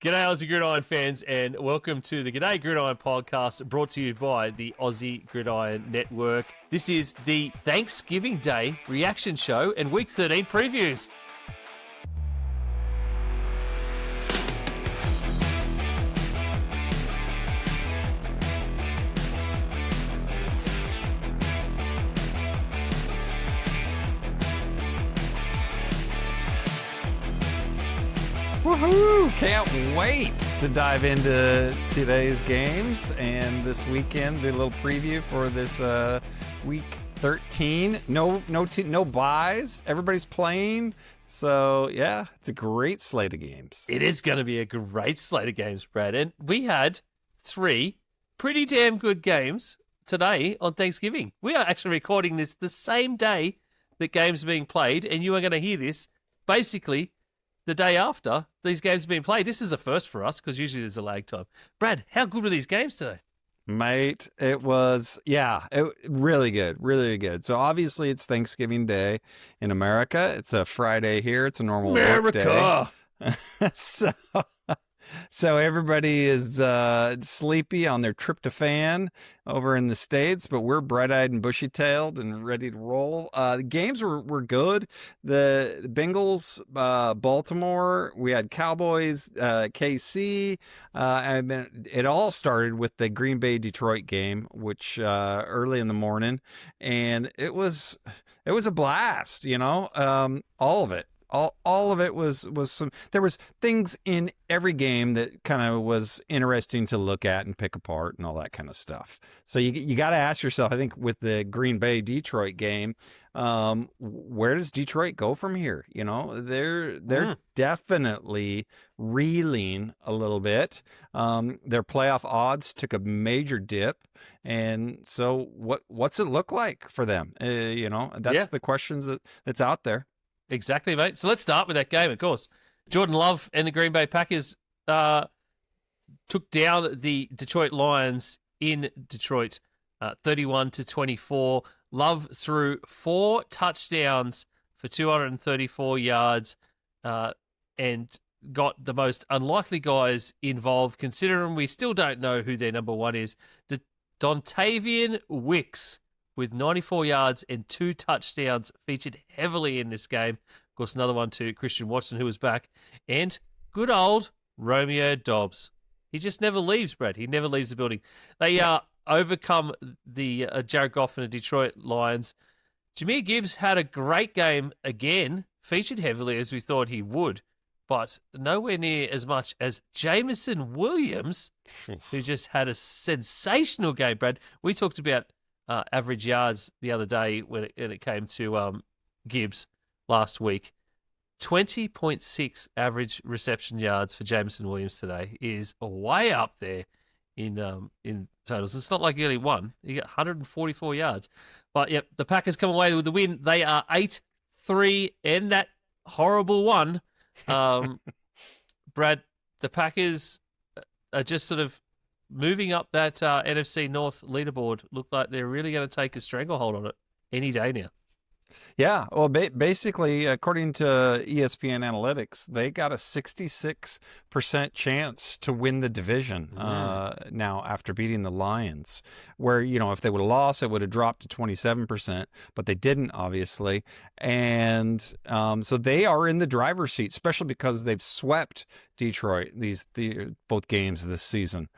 G'day, Aussie Gridiron fans, and welcome to the G'day Gridiron podcast brought to you by the Aussie Gridiron Network. This is the Thanksgiving Day reaction show and Week 13 previews. Woohoo! Can't wait to dive into today's games and this weekend. Do a little preview for this week 13. No buys. Everybody's playing. So yeah, it's a great slate of games. It is going to be a great slate of games, Brad. And we had 3 pretty damn good games today on Thanksgiving. We are actually recording this the same day that games are being played, and you are going to hear this basically the day after these games have been played. This is a first for us because usually there's a lag time. Brad, how good were these games today? Mate, it was, really good, really good. So obviously it's Thanksgiving Day in America. It's a Friday here. It's a normal work day. So everybody is sleepy on their tryptophan over in the States, but we're bright-eyed and bushy-tailed and ready to roll. The games were good. The Bengals, Baltimore, we had Cowboys, KC. It all started with the Green Bay-Detroit game, which early in the morning, and it was a blast, all of it. All of it was some. There was things in every game that kind of was interesting to look at and pick apart and all that kind of stuff. So you got to ask yourself, I think, with the Green Bay Detroit game, where does Detroit go from here? They're definitely reeling a little bit. Their playoff odds took a major dip, and so what's it look like for them? That's the questions that's out there. Exactly, mate. So let's start with that game, of course. Jordan Love and the Green Bay Packers took down the Detroit Lions in Detroit, 31-24. Love threw 4 touchdowns for 234 yards and got the most unlikely guys involved, considering we still don't know who their number one is. Dontavian Wicks, with 94 yards and 2 touchdowns, featured heavily in this game. Of course, another one to Christian Watson, who was back. And good old Romeo Doubs. He just never leaves, Brad. He never leaves the building. They overcome the Jared Goff and the Detroit Lions. Jahmyr Gibbs had a great game again, featured heavily as we thought he would, but nowhere near as much as Jameson Williams, who just had a sensational game, Brad. We talked about average yards the other day when it came to Gibbs last week. 20.6 average reception yards for Jameson Williams today is way up there in totals. It's not like he only won. He got 144 yards. But, yep, the Packers come away with the win. They are 8-3 in that horrible one. Brad, the Packers are just sort of moving up that NFC North leaderboard. Look like they're really going to take a stranglehold on it any day now. Yeah, well, basically, according to ESPN Analytics, they got a 66% chance to win the division now after beating the Lions, where, if they would have lost, it would have dropped to 27%, but they didn't, obviously. And so they are in the driver's seat, especially because they've swept Detroit both games this season.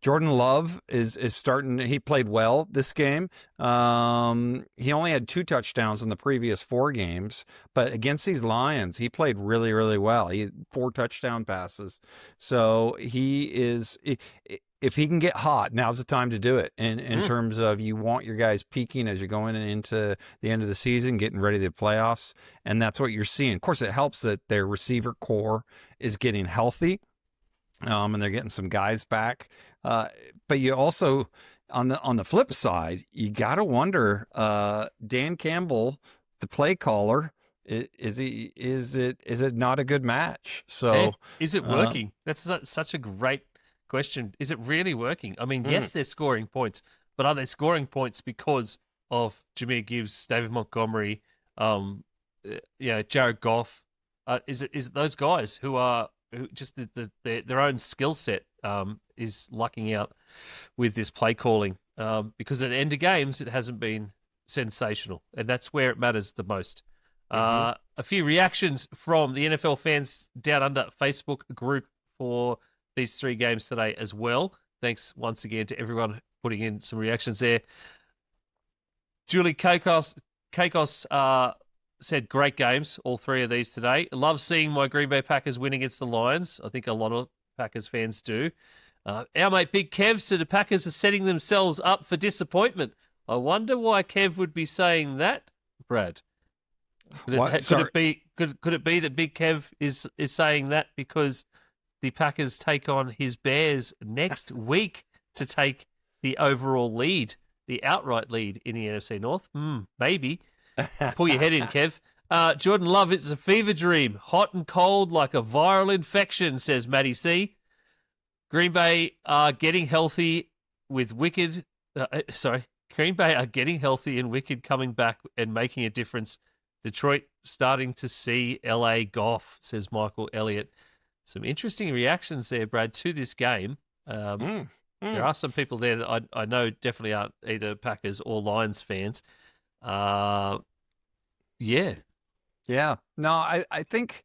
Jordan Love is starting. He played well this game. He only had 2 touchdowns in the previous 4 games, but against these Lions, he played really, really well. He had 4 touchdown passes. So if he can get hot, now's the time to do it. In terms of, you want your guys peaking as you're going into the end of the season, getting ready to the playoffs, and that's what you're seeing. Of course, it helps that their receiver core is getting healthy. And they're getting some guys back. But you also, on the flip side, you got to wonder, Dan Campbell, the play caller, is it not a good match? So is it working? That's such a great question. Is it really working? I mean, yes, they're scoring points, but are they scoring points because of Jahmyr Gibbs, David Montgomery, Jared Goff? Is it those guys who just their own skill set is lucking out with this play calling? Because at the end of games, it hasn't been sensational, and that's where it matters the most. A few reactions from the NFL fans down under Facebook group for these 3 games today as well. Thanks once again to everyone putting in some reactions there. Julie Kakos said, great games, all 3 of these today. Love seeing my Green Bay Packers win against the Lions. I think a lot of Packers fans do. Our mate Big Kev said the Packers are setting themselves up for disappointment. I wonder why Kev would be saying that, Brad. Could it be that Big Kev is saying that because the Packers take on his Bears next week to take the overall lead, the outright lead in the NFC North? Maybe. Pull your head in, Kev. Jordan Love, it's a fever dream. Hot and cold like a viral infection, says Matty C. Green Bay are getting healthy with Wicked. Green Bay are getting healthy and Wicked coming back and making a difference. Detroit starting to see LA Goff, says Michael Elliott. Some interesting reactions there, Brad, to this game. There are some people there that I know definitely aren't either Packers or Lions fans. Yeah. No, I think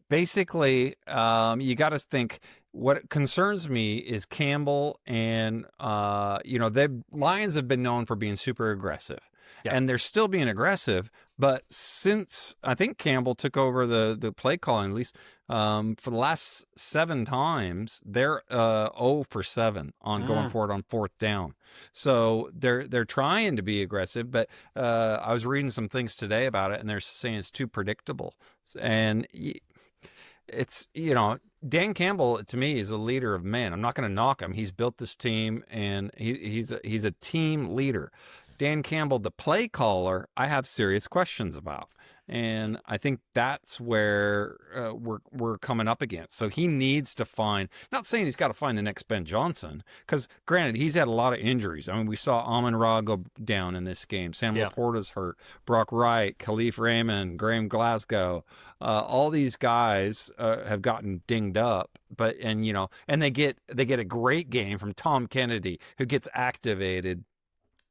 basically you got to think what concerns me is Campbell and the Lions have been known for being super aggressive. Yeah. And they're still being aggressive, but since I think Campbell took over the play calling, at least for the last 7 times, they're 0 for 7 on going forward on 4th down. So they're trying to be aggressive, but I was reading some things today about it, and they're saying it's too predictable. And it's Dan Campbell to me is a leader of men. I'm not going to knock him. He's built this team, and he's a team leader. Dan Campbell, the play caller, I have serious questions about. And I think that's where we're coming up against. So he needs to find, not saying he's got to find the next Ben Johnson, because granted, he's had a lot of injuries. I mean, we saw Amon-Ra go down in this game. Sam Laporta's hurt. Brock Wright, Khalif Raymond, Graham Glasgow. All these guys have gotten dinged up. And they get a great game from Tom Kennedy, who gets activated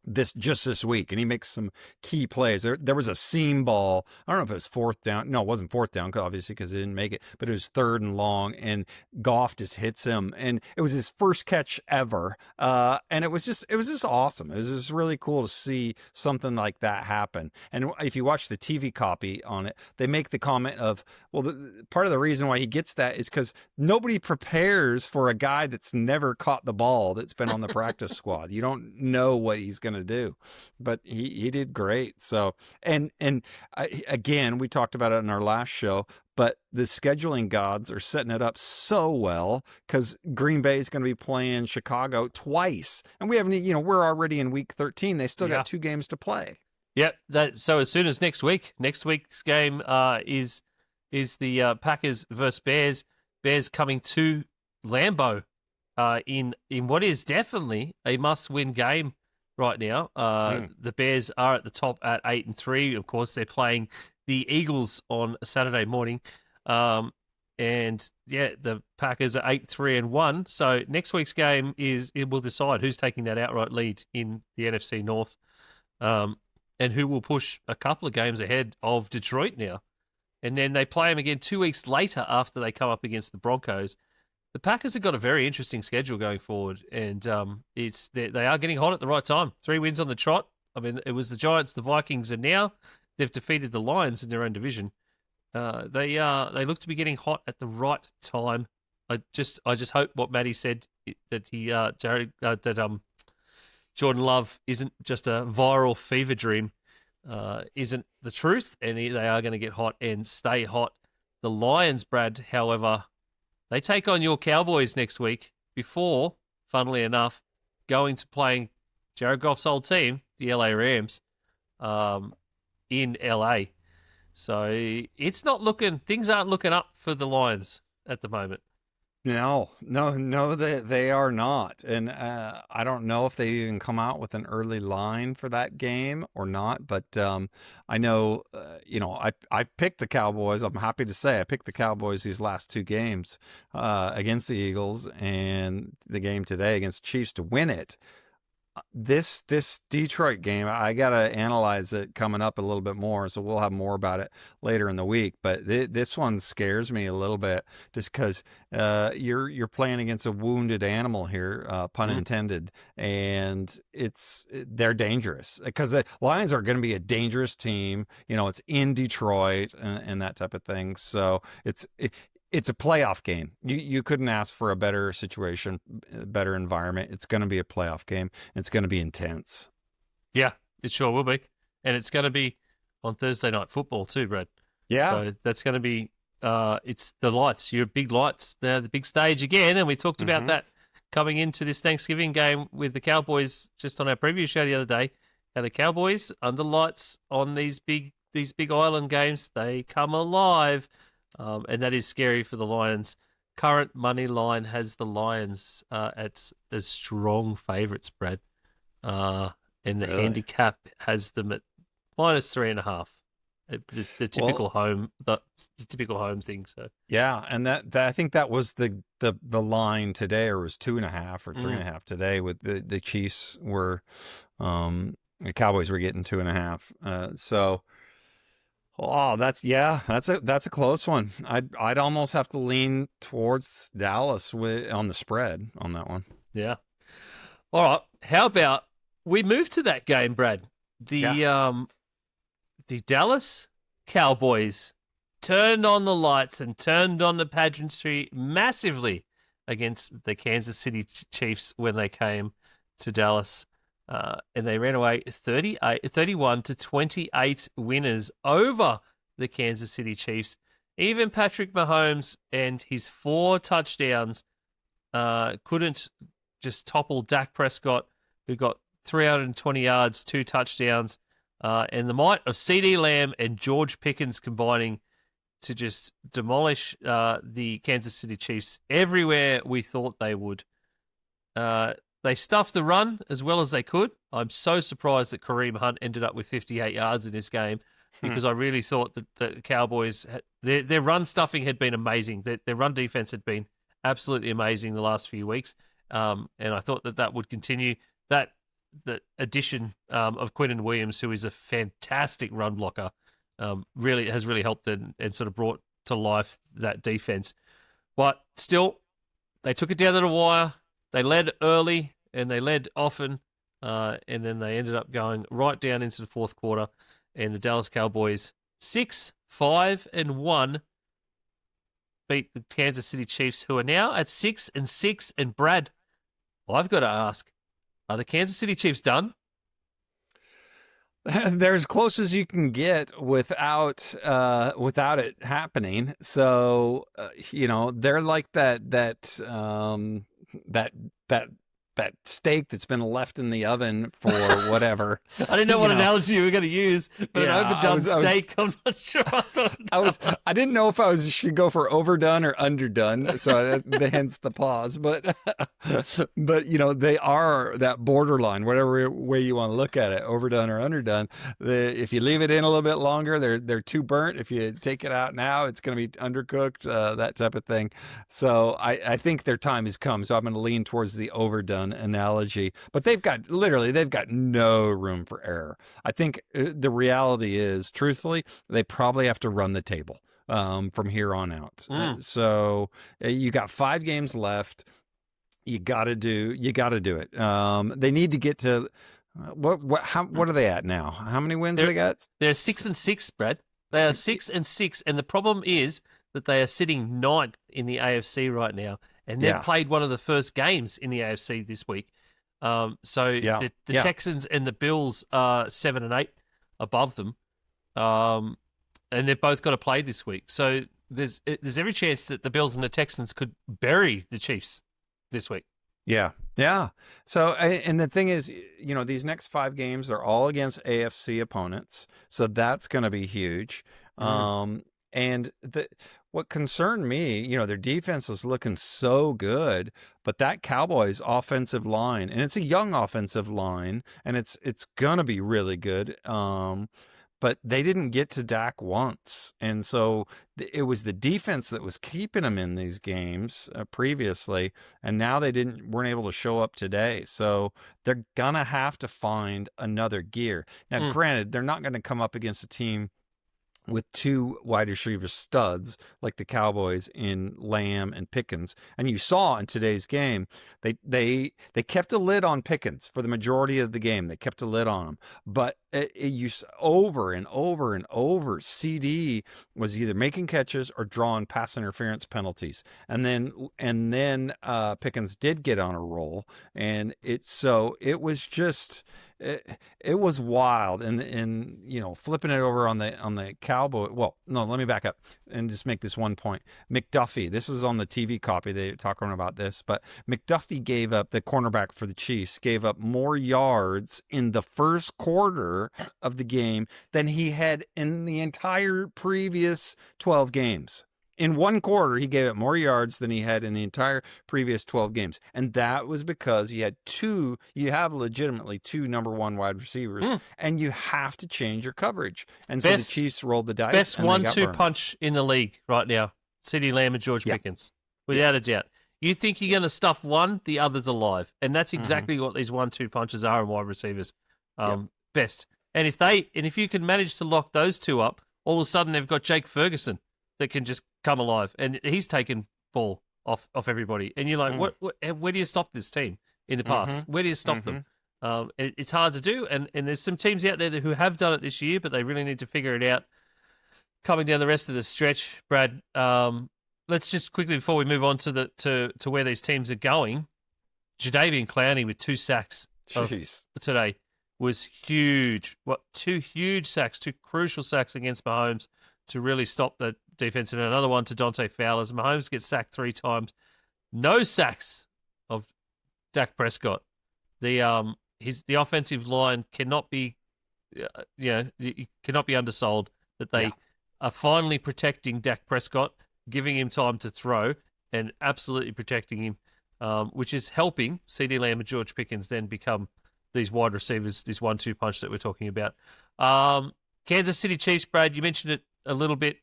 this week, and he makes some key plays. There was a seam ball. I don't know if it was 4th down. No, it wasn't 4th down, obviously, because he didn't make it, but it was 3rd and long, and Goff just hits him, and it was his first catch ever. And it was just awesome. It was just really cool to see something like that happen. And if you watch the TV copy on it, they make the comment of, well, part of the reason why he gets that is because nobody prepares for a guy that's never caught the ball, that's been on the practice squad. You don't know what he's going to do, but he did great. So again, we talked about it in our last show, but the scheduling gods are setting it up so well because Green Bay is going to be playing Chicago twice, and we haven't, we're already in week 13. They still got 2 games to play. Yep. So as soon as next week's game is the Packers versus Bears. Bears coming to Lambeau in what is definitely a must-win game right now. The Bears are at the top at 8-3. Of course, they're playing the Eagles on a Saturday morning. The Packers are 8-3-1. So next week's game it will decide who's taking that outright lead in the NFC North, and who will push a couple of games ahead of Detroit now. And then they play them again 2 weeks later after they come up against the Broncos. The Packers have got a very interesting schedule going forward, and they are getting hot at the right time. 3 wins on the trot. I mean, it was the Giants, the Vikings, and now they've defeated the Lions in their own division. They look to be getting hot at the right time. I just hope what Matty said, that Jordan Love isn't just a viral fever dream, isn't the truth, and they are going to get hot and stay hot. The Lions, Brad, however, they take on your Cowboys next week before, funnily enough, going to playing Jared Goff's old team, the LA Rams, in LA. So things aren't looking up for the Lions at the moment. No, they are not. And I don't know if they even come out with an early line for that game or not. But I know, I picked the Cowboys. I'm happy to say I picked the Cowboys these last two games against the Eagles and the game today against the Chiefs to win it. This Detroit game, I gotta analyze it coming up a little bit more, so we'll have more about it later in the week. But this one scares me a little bit, just because you're playing against a wounded animal here, pun intended, and they're dangerous because the Lions are going to be a dangerous team. It's in Detroit and that type of thing. So it's a playoff game. You couldn't ask for a better situation, a better environment. It's going to be a playoff game. It's going to be intense. Yeah, it sure will be. And it's going to be on Thursday Night Football too, Brad. Yeah. So that's going to be, it's the lights, your big lights, the big stage again. And we talked about that coming into this Thanksgiving game with the Cowboys just on our preview show the other day. How the Cowboys, under lights on these big island games, they come alive. And that is scary for the Lions. Current money line has the Lions as strong favourites, Brad. And the handicap has them at -3.5. The typical home, the typical home thing. So yeah, and that I think that was the line today, or was 2.5 or 3.5 today. With the Chiefs were, the Cowboys were getting 2.5. So. Oh, that's a close one. I'd almost have to lean towards Dallas on the spread on that one. Yeah. All right. How about we move to that game, Brad? The Dallas Cowboys turned on the lights and turned on the pageantry massively against the Kansas City Chiefs when they came to Dallas. And they ran away 31-28 winners over the Kansas City Chiefs. Even Patrick Mahomes and his 4 touchdowns couldn't just topple Dak Prescott, who got 320 yards, 2 touchdowns, and the might of CeeDee Lamb and George Pickens combining to just demolish the Kansas City Chiefs everywhere we thought they would. They stuffed the run as well as they could. I'm so surprised that Kareem Hunt ended up with 58 yards in this game, because I really thought that the Cowboys, their run stuffing had been amazing. Their run defense had been absolutely amazing the last few weeks, and I thought that would continue. The addition of Quinton Williams, who is a fantastic run blocker, really has helped and sort of brought to life that defense. But still, they took it down to the wire. They led early and they led often, and then they ended up going right down into the fourth quarter. And the Dallas Cowboys 6-5-1 beat the Kansas City Chiefs, who are now at 6-6. And Brad, I've got to ask: are the Kansas City Chiefs done? They're as close as you can get without it happening. So they're like that steak that's been left in the oven for whatever. I didn't know what analogy you were going to use, but an overdone steak, I'm not sure. I didn't know if I should go for overdone or underdone, so hence the pause. But they are that borderline, whatever way you want to look at it, overdone or underdone. If you leave it in a little bit longer, they're too burnt. If you take it out now, it's going to be undercooked, that type of thing. So I think their time has come. So I'm going to lean towards the overdone analogy. But they've got no room for error. I think the reality is, truthfully, they probably have to run the table from here on out. So you got 5 games left. You got to do it. They need to get to what are they at now? How many wins they got? They're 6-6, Brad. They are 6-6, and the problem is that they are sitting 9th in the AFC right now, and they've played one of the first games in the AFC this week. The Texans and the Bills are 7-8 above them, and they've both got to play this week. So there's every chance that the Bills and the Texans could bury the Chiefs this week. Yeah. So, and the thing is, these next 5 games are all against AFC opponents, so that's going to be huge. And what concerned me, their defense was looking so good, but that Cowboys offensive line, and it's a young offensive line, and it's gonna be really good. But they didn't get to Dak once, and so it was the defense that was keeping them in these games previously, and now they weren't able to show up today. So they're gonna have to find another gear. Now, granted, they're not going to come up against a team with two wide receiver studs like the Cowboys in Lamb and Pickens. And you saw in today's game, they kept a lid on Pickens for the majority of the game. They kept a lid on him. But over and over and over, CD was either making catches or drawing pass interference penalties. And then Pickens did get on a roll. And it was just... It was wild, and flipping it over on the Cowboy. Well, no, let me back up and just make this one point. McDuffie, this was on the TV copy. They talking about this, but McDuffie gave up, the cornerback for the Chiefs, gave up more yards in the first quarter of the game than he had in the entire previous 12 games. In one quarter, he gave up more yards than he had in the entire previous 12 games. And that was because you have legitimately two number one wide receivers, and you have to change your coverage. And so the Chiefs rolled the dice. Best 1-2 punch in the league right now, CeeDee Lamb and George Pickens, without a doubt. You think you're going to stuff one, the other's alive. And that's exactly what these 1-2 punches are in wide receivers. Best. And if you can manage to lock those two up, all of a sudden they've got Jake Ferguson that can just come alive, and he's taken ball off everybody. And you're like, where do you stop this team in the past? Where do you stop them? It's hard to do, and there's some teams out there who have done it this year, but they really need to figure it out coming down the rest of the stretch. Brad, let's just quickly, before we move on to where these teams are going, Jadeveon Clowney with 2 sacks today was huge. Two huge sacks, 2 crucial sacks against Mahomes to really stop the defense, and another one to Dante Fowler. Mahomes gets sacked 3 times. No sacks of Dak Prescott. The offensive line cannot be, cannot be undersold that they are finally protecting Dak Prescott, giving him time to throw, and absolutely protecting him, which is helping CeeDee Lamb and George Pickens then become these wide receivers, this 1-2 punch that we're talking about. Kansas City Chiefs, Brad, you mentioned it a little bit.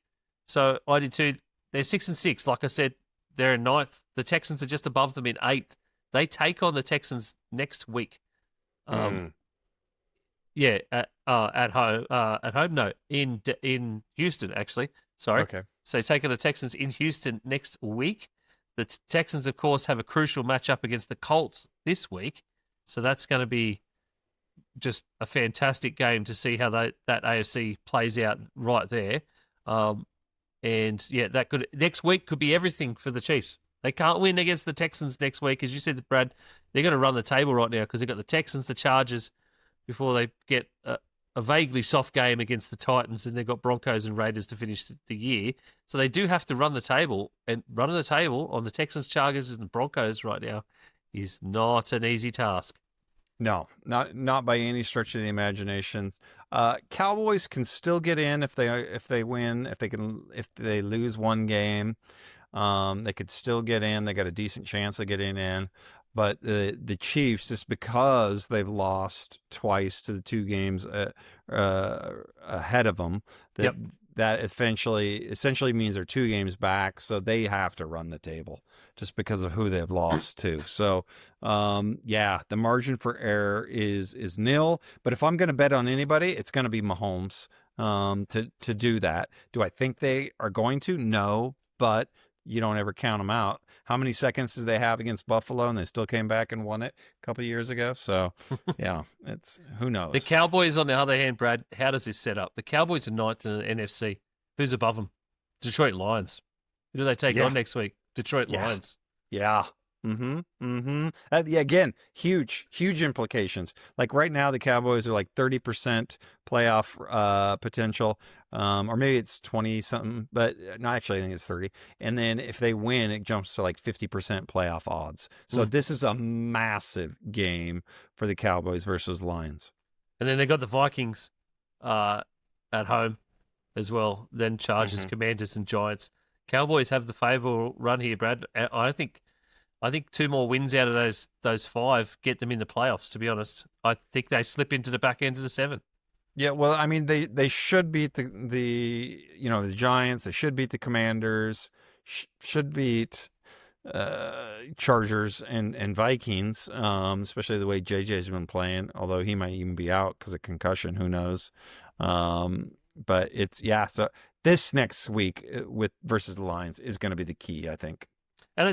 So I did too. They're 6-6. Like I said, they're in 9th. The Texans are just above them in 8th. They take on the Texans next week. At home. No, in Houston actually. Sorry. Okay. So they take on the Texans in Houston next week. The Texans, of course, have a crucial matchup against the Colts this week. So that's going to be just a fantastic game to see how that AFC plays out right there. That could next week could be everything for the Chiefs. They can't win against the Texans next week, as you said, Brad. They're going to run the table right now because they've got the Texans, the Chargers, before they get a vaguely soft game against the Titans, and they've got Broncos and Raiders to finish the year. So they do have to run the table, and running the table on the Texans, Chargers, and Broncos right now is not an easy task. No, not by any stretch of the imagination. Cowboys can still get in if they win. If they lose one game, they could still get in. They got a decent chance of getting in. But the Chiefs, just because they've lost twice to the 2 games ahead of them, that essentially means they're 2 games back, so they have to run the table just because of who they've lost to. So, the margin for error is nil. But if I'm going to bet on anybody, it's going to be Mahomes to do that. Do I think they are going to? No, but you don't ever count them out. How many seconds did they have against Buffalo, and they still came back and won it a couple of years ago? So, it's who knows. The Cowboys, on the other hand, Brad, how does this set up? The Cowboys are 9th in the NFC. Who's above them? Detroit Lions. Who do they take on next week? Detroit Lions. Yeah. Again, huge implications. Like right now, the Cowboys are like 30% playoff potential, or maybe it's 20 something, but no, actually I think it's 30. And then if they win, it jumps to like 50% playoff odds. So this is a massive game for the Cowboys versus Lions. And then they got the Vikings at home. as well than Chargers, Mhm. Commanders, and Giants. Cowboys have the favourable run here, Brad. I think 2 more wins out of those 5 get them in the playoffs. To be honest, I think they slip into the back end of the 7. Yeah, well, I mean, they should beat the the Giants. They should beat the Commanders. Should beat Chargers and Vikings. Especially the way JJ's been playing. Although he might even be out because of concussion. Who knows? But it's So this next week with versus the Lions is going to be the key, I think. And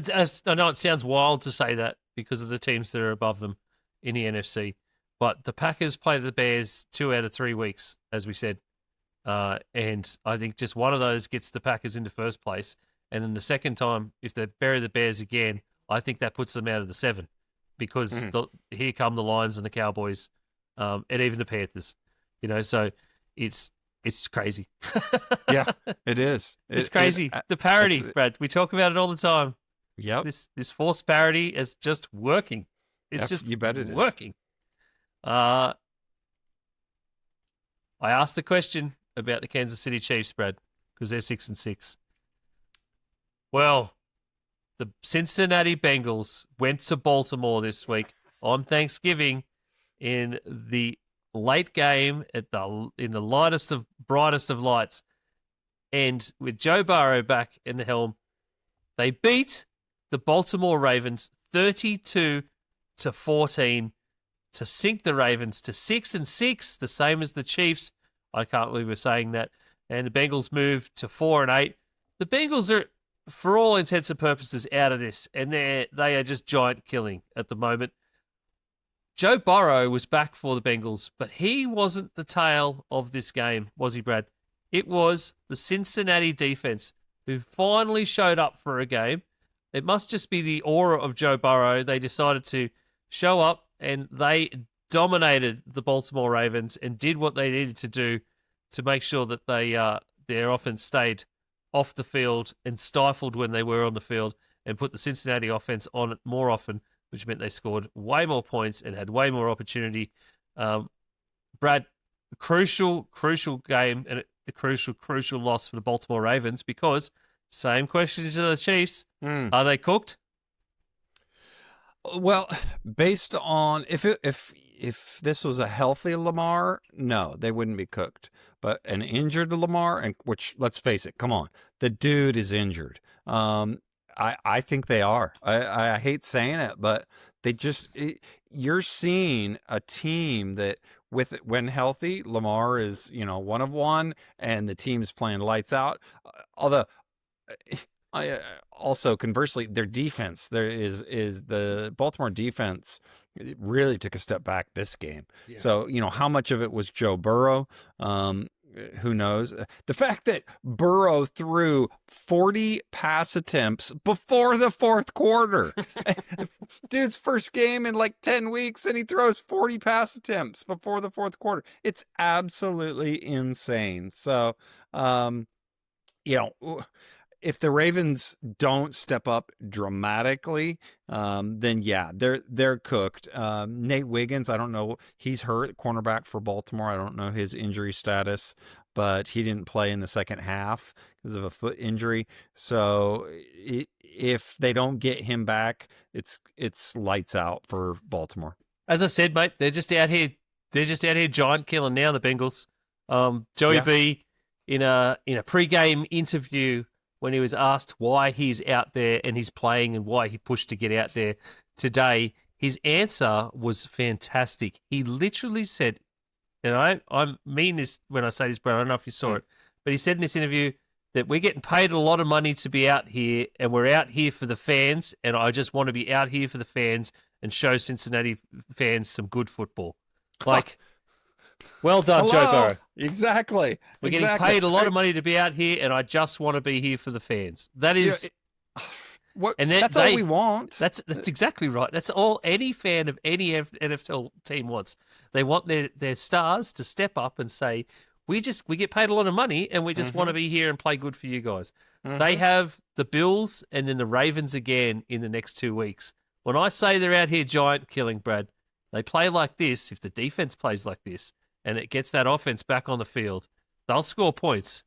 I know it sounds wild to say that because of the teams that are above them in the NFC, but the Packers play the Bears 2 out of 3 weeks, as we said. And I think just one of those gets the Packers into first place. And then the second time, if they bury the Bears again, I think that puts them out of the 7 because here come the Lions and the Cowboys and even the Panthers. So it's crazy. Yeah, it is. It's crazy. The parody, Brad. We talk about it all the time. Yep. This forced parody is just working. It's just you bet it working. I asked the question about the Kansas City Chiefs, Brad, because they're 6-6. Well, the Cincinnati Bengals went to Baltimore this week on Thanksgiving in the late game in the lightest of brightest of lights, and with Joe Burrow back in the helm, they beat the Baltimore Ravens 32-14 to sink the Ravens to 6-6, the same as the Chiefs. I can't believe we're saying that. And the Bengals move to 4-8. The Bengals are, for all intents and purposes, out of this, and they are just giant killing at the moment. Joe Burrow was back for the Bengals, but he wasn't the tale of this game, was he, Brad? It was the Cincinnati defense who finally showed up for a game. It must just be the aura of Joe Burrow. They decided to show up, and they dominated the Baltimore Ravens and did what they needed to do to make sure that their offense stayed off the field and stifled when they were on the field and put the Cincinnati offense on it more often, which meant they scored way more points and had way more opportunity. Brad, crucial game and a crucial loss for the Baltimore Ravens because same question to the Chiefs. Are they cooked? Well, based on if this was a healthy Lamar, no, they wouldn't be cooked. But an injured Lamar, and which let's face it, come on, the dude is injured. I think they are. I hate saying it, but you're seeing a team that when healthy, Lamar is 1 of 1, and the team's playing lights out. Although, also conversely, their defense is the Baltimore defense really took a step back this game. Yeah. So how much of it was Joe Burrow? Who knows? The fact that Burrow threw 40 pass attempts before the fourth quarter. Dude's first game in like 10 weeks, and he throws 40 pass attempts before the fourth quarter. It's absolutely insane. So, if the Ravens don't step up dramatically, then yeah, they're cooked. Nate Wiggins, I don't know, he's hurt, cornerback for Baltimore. I don't know his injury status, but he didn't play in the second half because of a foot injury. So if they don't get him back, it's lights out for Baltimore. As I said, mate, they're just out here giant killing now. The Bengals. Joey B in a pre-game interview, when he was asked why he's out there and he's playing and why he pushed to get out there today, his answer was fantastic. He literally said, and I mean this when I say this, but I don't know if you saw it, but he said in this interview that we're getting paid a lot of money to be out here, and we're out here for the fans, and I just want to be out here for the fans and show Cincinnati fans some good football. Like... Well done, Hello. Joe Burrow. Exactly. We're getting paid a lot of money to be out here, and I just want to be here for the fans. That is, that's all we want. That's exactly right. That's all any fan of any NFL team wants. They want their stars to step up and say, we get paid a lot of money, and we just want to be here and play good for you guys. They have the Bills and then the Ravens again in the next 2 weeks. When I say they're out here giant killing, Brad, they play like this. If the defense plays like this, and it gets that offense back on the field, they'll score points.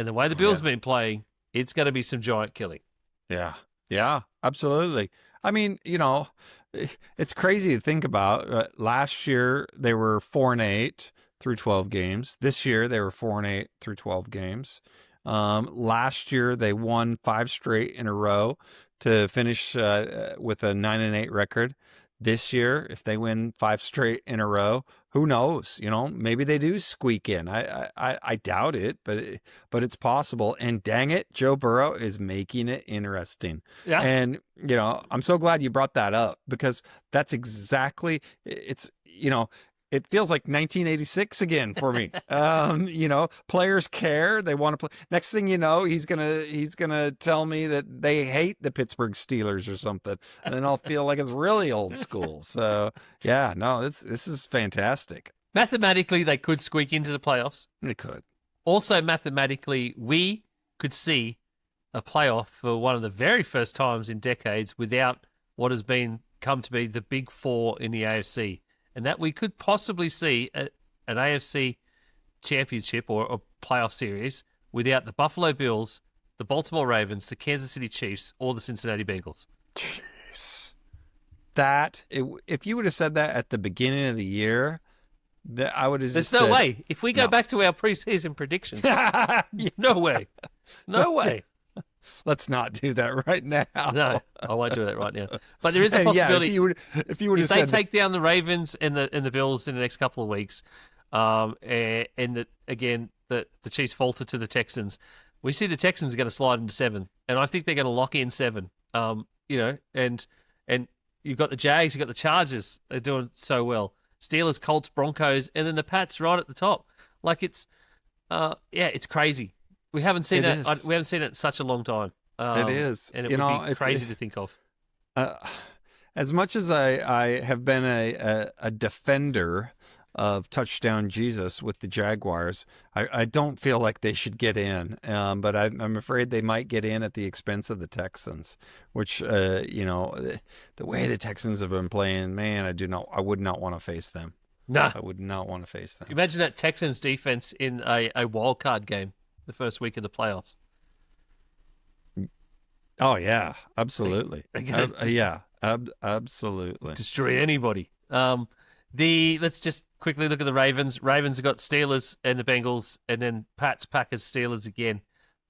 And the way the Bills have been playing, it's going to be some giant killing. Yeah, absolutely. I mean, it's crazy to think about. Last year, they were 4-8 through 12 games. This year, they were 4-8 through 12 games. Last year, they won 5 straight in a row to finish with a 9-8 record. This year, if they win 5 straight in a row, who knows? Maybe they do squeak in. I doubt it, but it's possible. And dang it, Joe Burrow is making it interesting. Yeah. And I'm so glad you brought that up, because that's exactly it feels like 1986 again for me. Players care. They want to play. Next thing you know, he's gonna tell me that they hate the Pittsburgh Steelers or something, and then I'll feel like it's really old school. So yeah, no, this is fantastic. Mathematically, they could squeak into the playoffs. They could. Also, mathematically, we could see a playoff for one of the very first times in decades without what has come to be the big four in the AFC. And that we could possibly see an AFC championship or a playoff series without the Buffalo Bills, the Baltimore Ravens, the Kansas City Chiefs, or the Cincinnati Bengals. Jeez. If you would have said that at the beginning of the year, I would have just There's no way. If we go back to our preseason predictions, no way. No way. Let's not do that right now. No, I won't do that right now. But there is a possibility. Yeah, if they take down the Ravens and the Bills in the next couple of weeks, and the Chiefs falter to the Texans, we see the Texans are going to slide into 7, and I think they're going to lock in 7. And you've got the Jags, you've got the Chargers, they're doing so well. Steelers, Colts, Broncos, and then the Pats right at the top. Like it's crazy. We haven't seen that. We haven't seen it in such a long time. It is, and it would be crazy to think of. As much as I have been a defender of touchdown Jesus with the Jaguars, I don't feel like they should get in. But I'm afraid they might get in at the expense of the Texans, which the way the Texans have been playing, man, I would not want to face them. No, I would not want to face them. Imagine that Texans defense in a wild card game. The first week of the playoffs. Oh yeah, absolutely. Absolutely. Destroy anybody. Let's just quickly look at the Ravens. Ravens have got Steelers and the Bengals, and then Pats, Packers, Steelers again.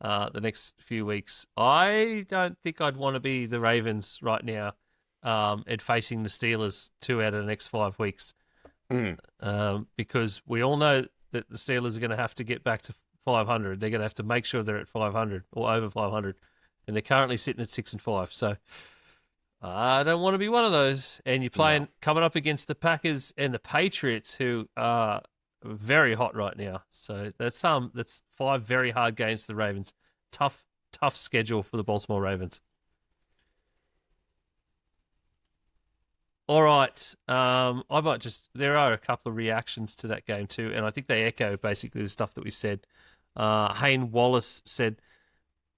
The next few weeks. I don't think I'd want to be the Ravens right now, and facing the Steelers 2 out of the next 5 weeks, because we all know that the Steelers are going to have to get back to 500. They're going to have to make sure they're at 500 or over 500, and they're currently sitting at 6-5. So I don't want to be one of those. And you're coming up against the Packers and the Patriots, who are very hot right now. So that's 5 very hard games for the Ravens. Tough schedule for the Baltimore Ravens. All right. There are a couple of reactions to that game too, and I think they echo basically the stuff that we said. Hayne Wallace said,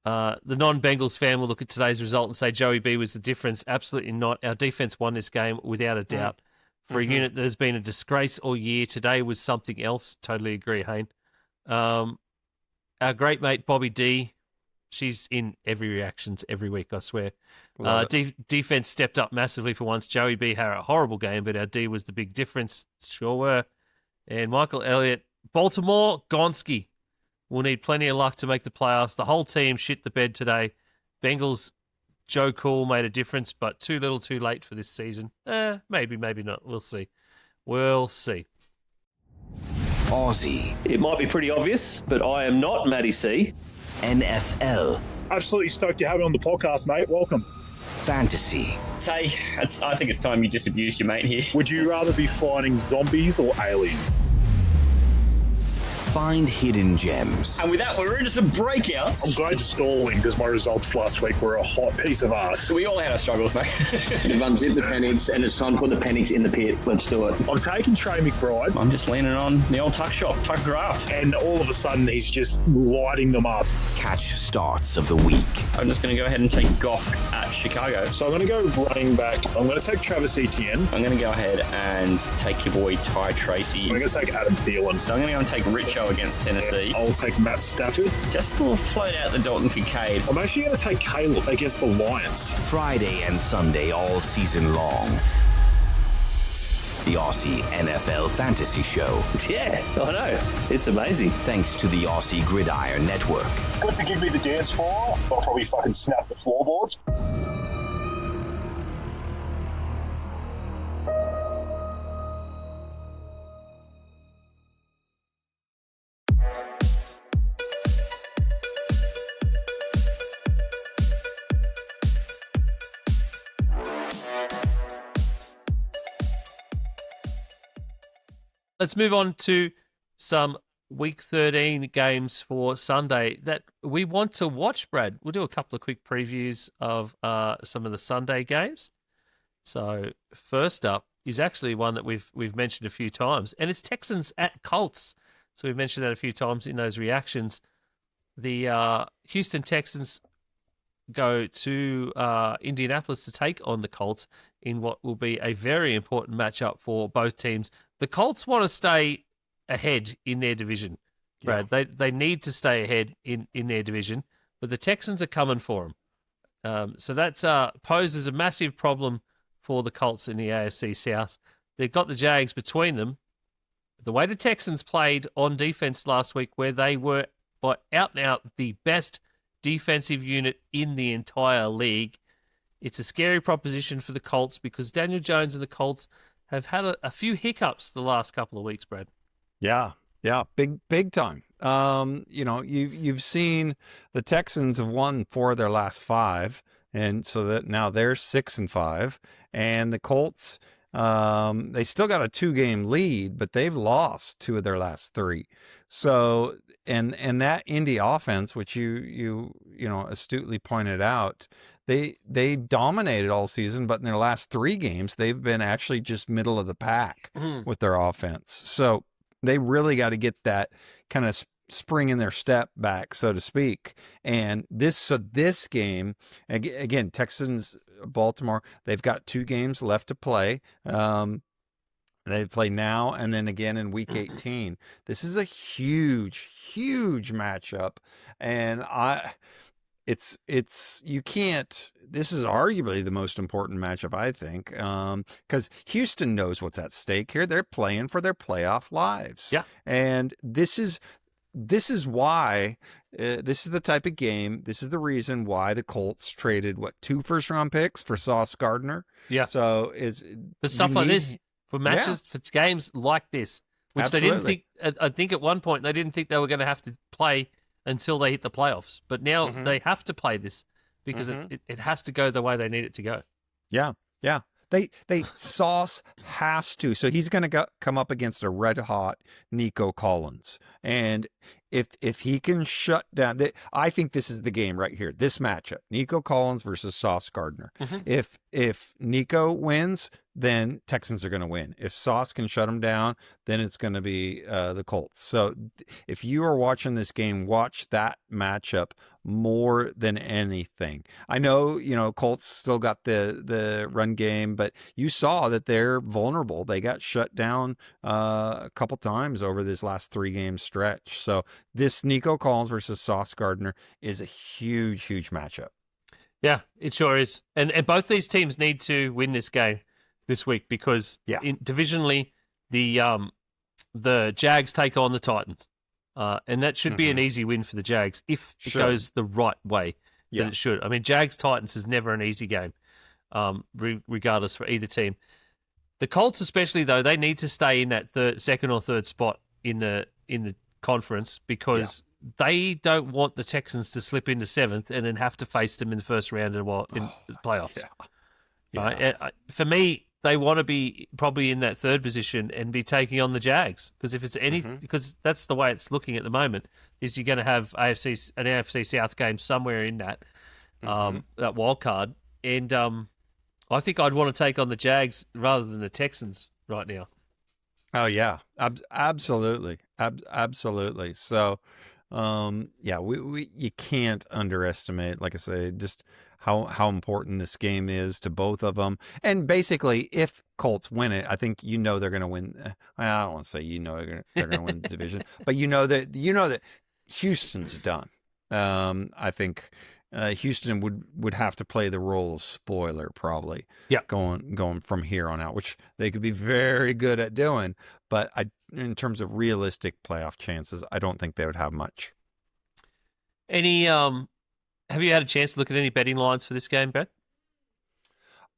the non-Bengals fan will look at today's result and say Joey B was the difference. Absolutely not. Our defense won this game without a doubt. For a unit that has been a disgrace all year, today was something else. Totally agree, Hayne. Our great mate Bobby D, she's in every reactions every week, I swear. Defense stepped up massively for once. Joey B had a horrible game, but our D was the big difference. Sure were. And Michael Elliott, Baltimore, Gonski will need plenty of luck to make the playoffs. The whole team shit the bed today. Bengals, Joe Cool made a difference, but too little too late for this season. Maybe not. We'll see. Aussie. It might be pretty obvious, but I am not Matty C. NFL. Absolutely stoked to have it on the podcast, mate. Welcome. Fantasy. Tay, I think it's time you just abused your mate here. Would you rather be fighting zombies or aliens? Find hidden gems. And with that, we're into some breakouts. I'm glad you're stalling because my results last week were a hot piece of ass. We all had our struggles, mate. You've unzipped the Penix and it's time to put the Penix in the pit. Let's do it. I'm taking Trey McBride. I'm just leaning on the old tuck shop, tuck graft. And all of a sudden, he's just lighting them up. Catch starts of the week. I'm just going to go ahead and take Goff at Chicago. So I'm going to go running back. I'm going to take Travis Etienne. I'm going to go ahead and take your boy Ty Tracy. I'm going to take Adam Thielen. So I'm going to go and take Richo against Tennessee. I'll take Matt Stafford. Just a little float out the Dalton Kincaid. I'm actually going to take Caleb against the Lions. Friday and Sunday all season long. The Aussie NFL Fantasy Show. Yeah, I know. It's amazing. Thanks to the Aussie Gridiron Network. Good to give me the dance floor. I'll probably fucking snap the floorboards. Let's move on to some Week 13 games for Sunday that we want to watch, Brad. We'll do a couple of quick previews of some of the Sunday games. So first up is actually one that we've mentioned a few times, and it's Texans at Colts. So we've mentioned that a few times in those reactions. The Houston Texans go to Indianapolis to take on the Colts in what will be a very important matchup for both teams. The Colts want to stay ahead in their division, Brad. Yeah. They need to stay ahead in their division, but the Texans are coming for them. So that poses a massive problem for the Colts in the AFC South. They've got the Jags between them. The way the Texans played on defense last week, where they were by out and out the best defensive unit in the entire league, it's a scary proposition for the Colts because Daniel Jones and the Colts have had a few hiccups the last couple of weeks, Brad. Yeah, big time. You've seen the Texans have won 4 of their last 5, and so that now they're 6-5, and the Colts they still got a 2-game lead, but they've lost 2 of their last 3. So and that Indy offense, which you astutely pointed out, they dominated all season, but in their last 3 games, they've been actually just middle of the pack with their offense. So they really got to get that kind of spring in their step back, so to speak. And this game, again, Texans, Baltimore, they've got 2 games left to play. They play now and then again in Week 18. This is a huge matchup, and you can't. This is arguably the most important matchup, I think, because Houston knows what's at stake here. They're playing for their playoff lives. Yeah, and this is why this is the type of game. This is the reason why the Colts traded 2 first-round picks for Sauce Gardner. Yeah, so for stuff like this, for matches, for games like this, which Absolutely. They didn't think. I think at one point they didn't think they were going to have to play until they hit the playoffs, but now they have to play this because it has to go the way they need it to go. Yeah. They Sauce has to. So he's going to come up against a red hot Nico Collins, and if he can shut down, I think this is the game right here. This matchup: Nico Collins versus Sauce Gardner. If Nico wins, then Texans are going to win. If Sauce can shut him down, then it's going to be the Colts. So if you are watching this game, watch that matchup more than anything. I know, Colts still got the run game, but you saw that they're vulnerable. They got shut down a couple times over this last 3-game stretch. So this Nico Collins versus Sauce Gardner is a huge matchup. Yeah, it sure is. And both these teams need to win this game this week because divisionally the Jags take on the Titans. And that should be an easy win for the Jags if it goes the right way that it should. I mean, Jags-Titans is never an easy game, regardless for either team. The Colts especially, though, they need to stay in that second or third spot in the conference because they don't want the Texans to slip into 7th and then have to face them in the first round in the playoffs. Right? For me, they want to be probably in that 3rd position and be taking on the Jags because if it's because that's the way it's looking at the moment, is you're going to have an AFC South game somewhere in that that wild card, and I think I'd want to take on the Jags rather than the Texans right now. Oh yeah, absolutely. So, you can't underestimate, like I say, just how important this game is to both of them. And basically, if Colts win it, I think they're going to win. I don't want to say they're going to win the division, but that Houston's done. I think Houston would have to play the role of spoiler probably. Yeah, going from here on out, which they could be very good at doing. But in terms of realistic playoff chances, I don't think they would have much. Any have you had a chance to look at any betting lines for this game, Brett?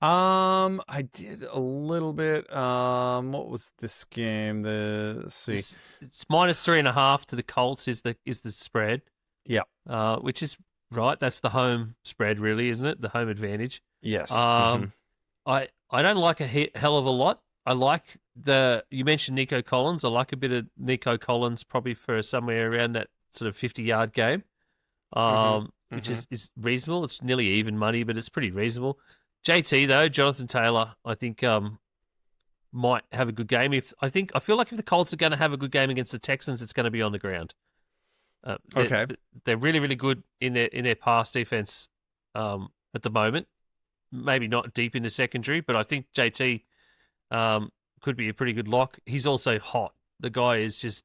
I did a little bit. What was this game? Let's see. It's -3.5 to the Colts is the spread. Yeah. Which is right. That's the home spread, really, isn't it? The home advantage. Yes. I don't like a hell of a lot. I like you mentioned Nico Collins. I like a bit of Nico Collins probably for somewhere around that sort of 50-yard game. Which is reasonable. It's nearly even money, but it's pretty reasonable. JT though, Jonathan Taylor, I think might have a good game. I feel like if the Colts are going to have a good game against the Texans, it's going to be on the ground. They're really, really good in their pass defense at the moment. Maybe not deep in the secondary, but I think JT could be a pretty good lock. He's also hot. The guy is just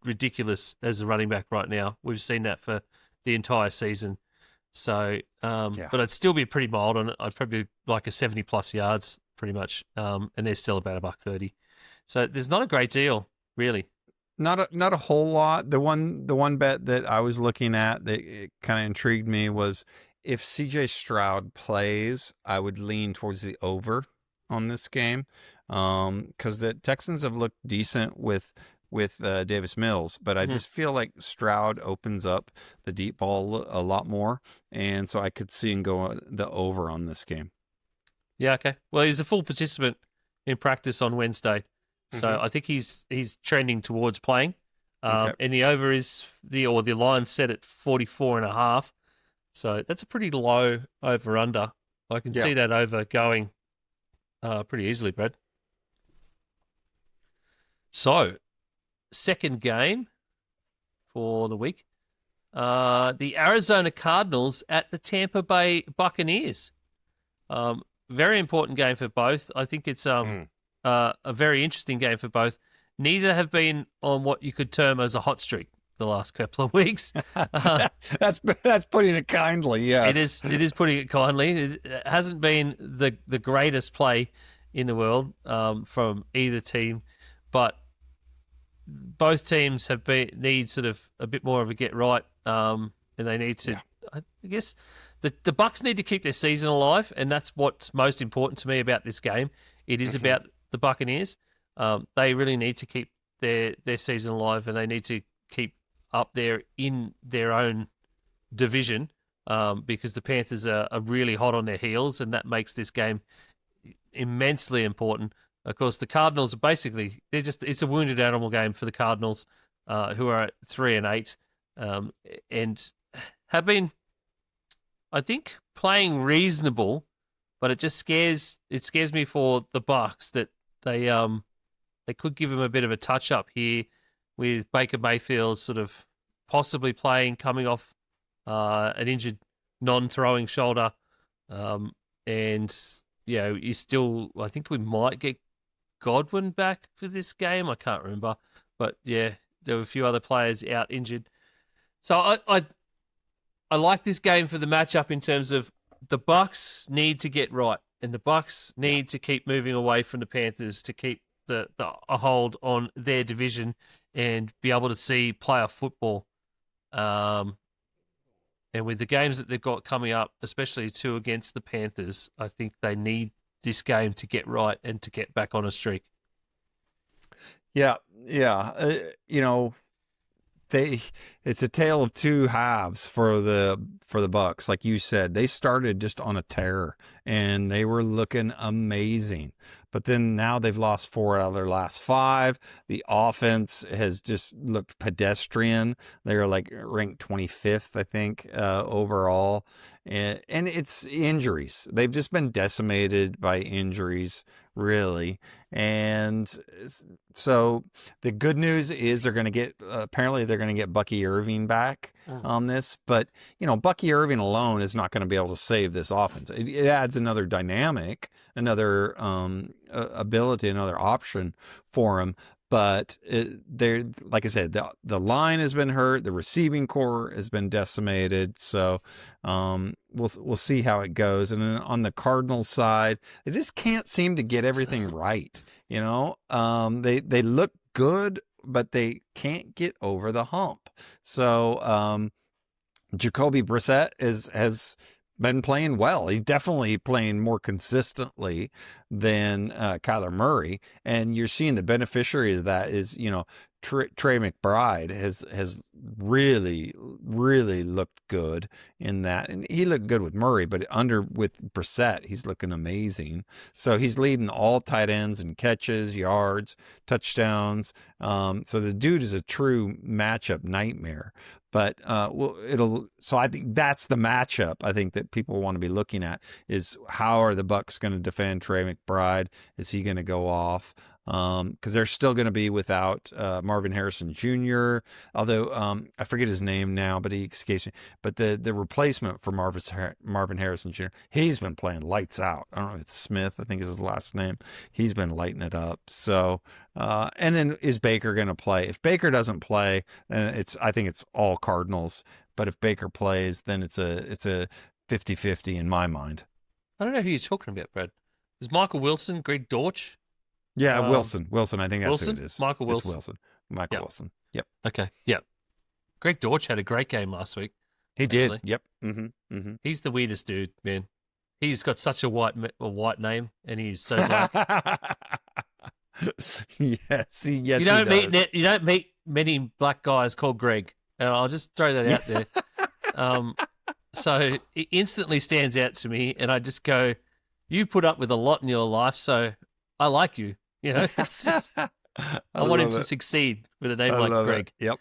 ridiculous as a running back right now. We've seen that for the entire season. So, but I'd still be pretty mild on it. I'd probably like a 70+ yards pretty much. And they're still about $1.30. So there's not a great deal, really. Not a whole lot. The one bet that I was looking at that it kind of intrigued me was if CJ Stroud plays, I would lean towards the over on this game. Because the Texans have looked decent with Davis Mills, but I just feel like Stroud opens up the deep ball a lot more, and so I could see him go the over on this game. Yeah, okay. Well, he's a full participant in practice on Wednesday, so I think he's trending towards playing. And the over is the line's set at 44.5, so that's a pretty low over under. I can see that over going pretty easily, Brad. So, second game for the week. The Arizona Cardinals at the Tampa Bay Buccaneers. Very important game for both. I think it's a very interesting game for both. Neither have been on what you could term as a hot streak the last couple of weeks. That's putting it kindly, yes. It is putting it kindly. It hasn't been the greatest play in the world from either team, but both teams need sort of a bit more of a get right, and they need to. Yeah. I guess the Bucs need to keep their season alive, and that's what's most important to me about this game. It is about the Buccaneers. They really need to keep their season alive, and they need to keep up there in their own division because the Panthers are really hot on their heels, and that makes this game immensely important. Of course, the Cardinals are basically it's a wounded animal game for the Cardinals, who are at 3-8, and have been, I think, playing reasonable, but it scares me for the Bucs that they could give them a bit of a touch up here with Baker Mayfield sort of possibly coming off an injured non-throwing shoulder, and I think we might get Godwin back for this game. I can't remember, but yeah, there were a few other players out injured. So I like this game for the matchup in terms of the Bucs need to get right, and the Bucs need to keep moving away from the Panthers to keep a hold on their division and be able to see playoff football. And with the games that they've got coming up, especially 2 against the Panthers, I think they need this game to get right and to get back on a streak. Yeah. It's a tale of two halves for the Bucs. Like you said, they started just on a tear and they were looking amazing. But then now they've lost 4 out of their last 5. The offense has just looked pedestrian. They're like ranked 25th, I think, overall. And it's injuries. They've just been decimated by injuries, really. And so the good news is apparently they're going to get Bucky Irving back on this, but Bucky Irving alone is not going to be able to save this offense. It adds another dynamic, another ability, another option for him. But like I said, the line has been hurt. The receiving core has been decimated. So we'll see how it goes. And then on the Cardinals side, they just can't seem to get everything right. They look good, but they can't get over the hump. So Jacoby Brissett has been playing well. He's definitely playing more consistently than Kyler Murray, and you're seeing the beneficiary of that is Trey McBride has really looked good in that, and he looked good with Murray, but with Brissett, he's looking amazing. So he's leading all tight ends in catches, yards, touchdowns. So the dude is a true matchup nightmare. But so I think that's the matchup I think that people want to be looking at is how are the Bucs going to defend Trey McBride? Is he going to go off? Because they're still going to be without Marvin Harrison Jr., although I forget his name now, but he escapes me. But the replacement for Marvin Harrison Jr., he's been playing lights out. I don't know if it's Smith, I think is his last name. He's been lighting it up. So, and then is Baker going to play? If Baker doesn't play, then I think it's all Cardinals. But if Baker plays, then it's a 50-50 in my mind. I don't know who you're talking about, Brad. Is Michael Wilson, Greg Dortch? Yeah, Wilson. I think that's who it is. Michael Wilson. It's Wilson. Michael Wilson. Yep. Okay. Yep. Greg Dortch had a great game last week. He did. Yep. Mm-hmm. He's the weirdest dude, man. He's got such a white name, and he's so black. Yes. You don't meet many black guys called Greg, and I'll just throw that out there. So it instantly stands out to me, and I just go, "You put up with a lot in your life, so I like you." It's just, I want him to succeed with a name like Greg. It. Yep.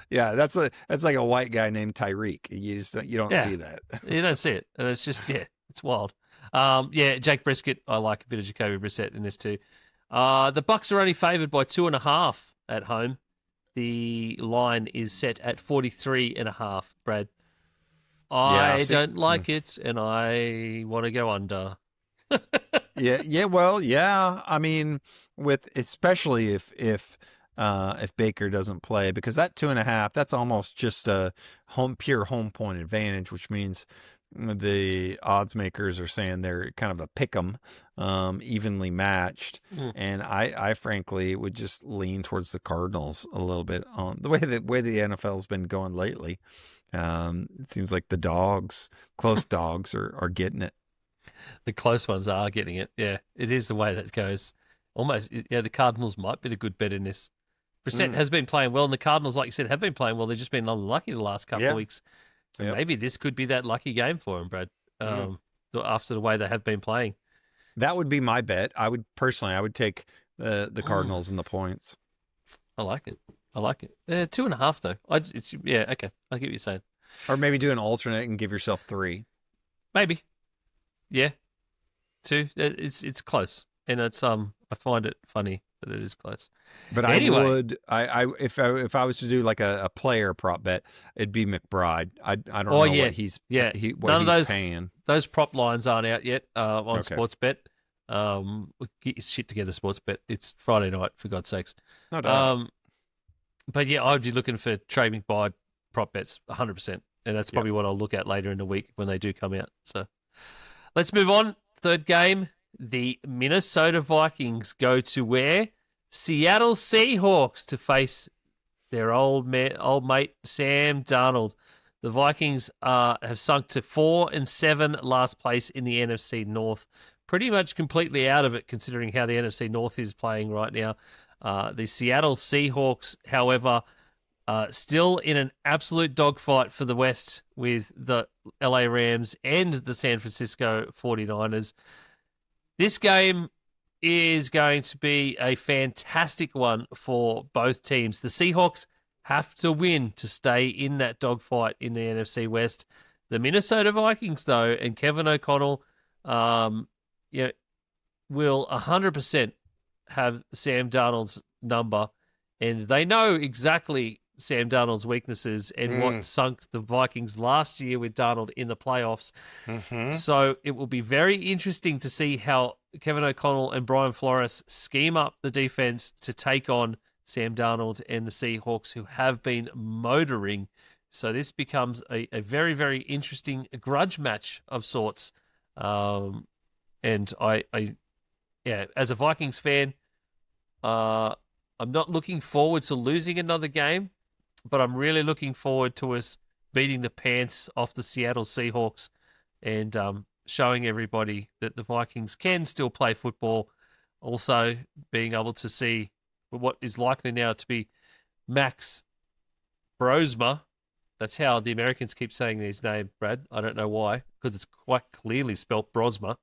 Yeah. That's like a white guy named Tyreek. You don't see that. You don't see it, and it's just it's wild. Jake Brisket. I like a bit of Jacoby Brissett in this too. The Bucs are only favoured by 2.5 at home. The line is set at 43.5. Brad, I don't like it, and I want to go under. I mean, especially if Baker doesn't play, because that 2.5, that's almost just a pure home point advantage, which means the odds makers are saying they're kind of a pick 'em, evenly matched. And I frankly would just lean towards the Cardinals a little bit on the way the NFL's been going lately. It seems like the close dogs are getting it. The close ones are getting it. Yeah, it is the way that goes. Almost, the Cardinals might be the good bet in this. Brissett has been playing well, and the Cardinals, like you said, have been playing well. They've just been unlucky the last couple of weeks. And maybe this could be that lucky game for them, Brad, after the way they have been playing. That would be my bet. I would take the Cardinals and the points. I like it. 2.5 though. Okay. I get what you're saying. Or maybe do an alternate and give yourself 3. Maybe. Yeah. 2. It's close, and it's I find it funny that it is close. But anyway, if I was to do like a player prop bet, it'd be McBride. I don't know what he's paying. Those prop lines aren't out yet on Sportsbet. Get your shit together, Sportsbet. It's Friday night, for God's sakes. No doubt. But yeah, I would be looking for Trey McBride prop bets 100%, and that's probably what I'll look at later in the week when they do come out. So let's move on. Third game, the Minnesota Vikings go to where? Seattle Seahawks to face their old mate Sam Darnold. The Vikings have sunk to 4-7 last place in the NFC North. Pretty much completely out of it, considering how the NFC North is playing right now. The Seattle Seahawks, however, still in an absolute dogfight for the West with the LA Rams and the San Francisco 49ers. This game is going to be a fantastic one for both teams. The Seahawks have to win to stay in that dogfight in the NFC West. The Minnesota Vikings, though, and Kevin O'Connell, will 100% have Sam Darnold's number, and they know exactly Sam Darnold's weaknesses and what sunk the Vikings last year with Darnold in the playoffs. So it will be very interesting to see how Kevin O'Connell and Brian Flores scheme up the defense to take on Sam Darnold and the Seahawks, who have been motoring. So this becomes a very, very interesting grudge match of sorts. And I as a Vikings fan, I'm not looking forward to losing another game, but I'm really looking forward to us beating the pants off the Seattle Seahawks and showing everybody that the Vikings can still play football. Also, being able to see what is likely now to be Max Brosma. That's how the Americans keep saying his name, Brad. I don't know why, because it's quite clearly spelt Brosma.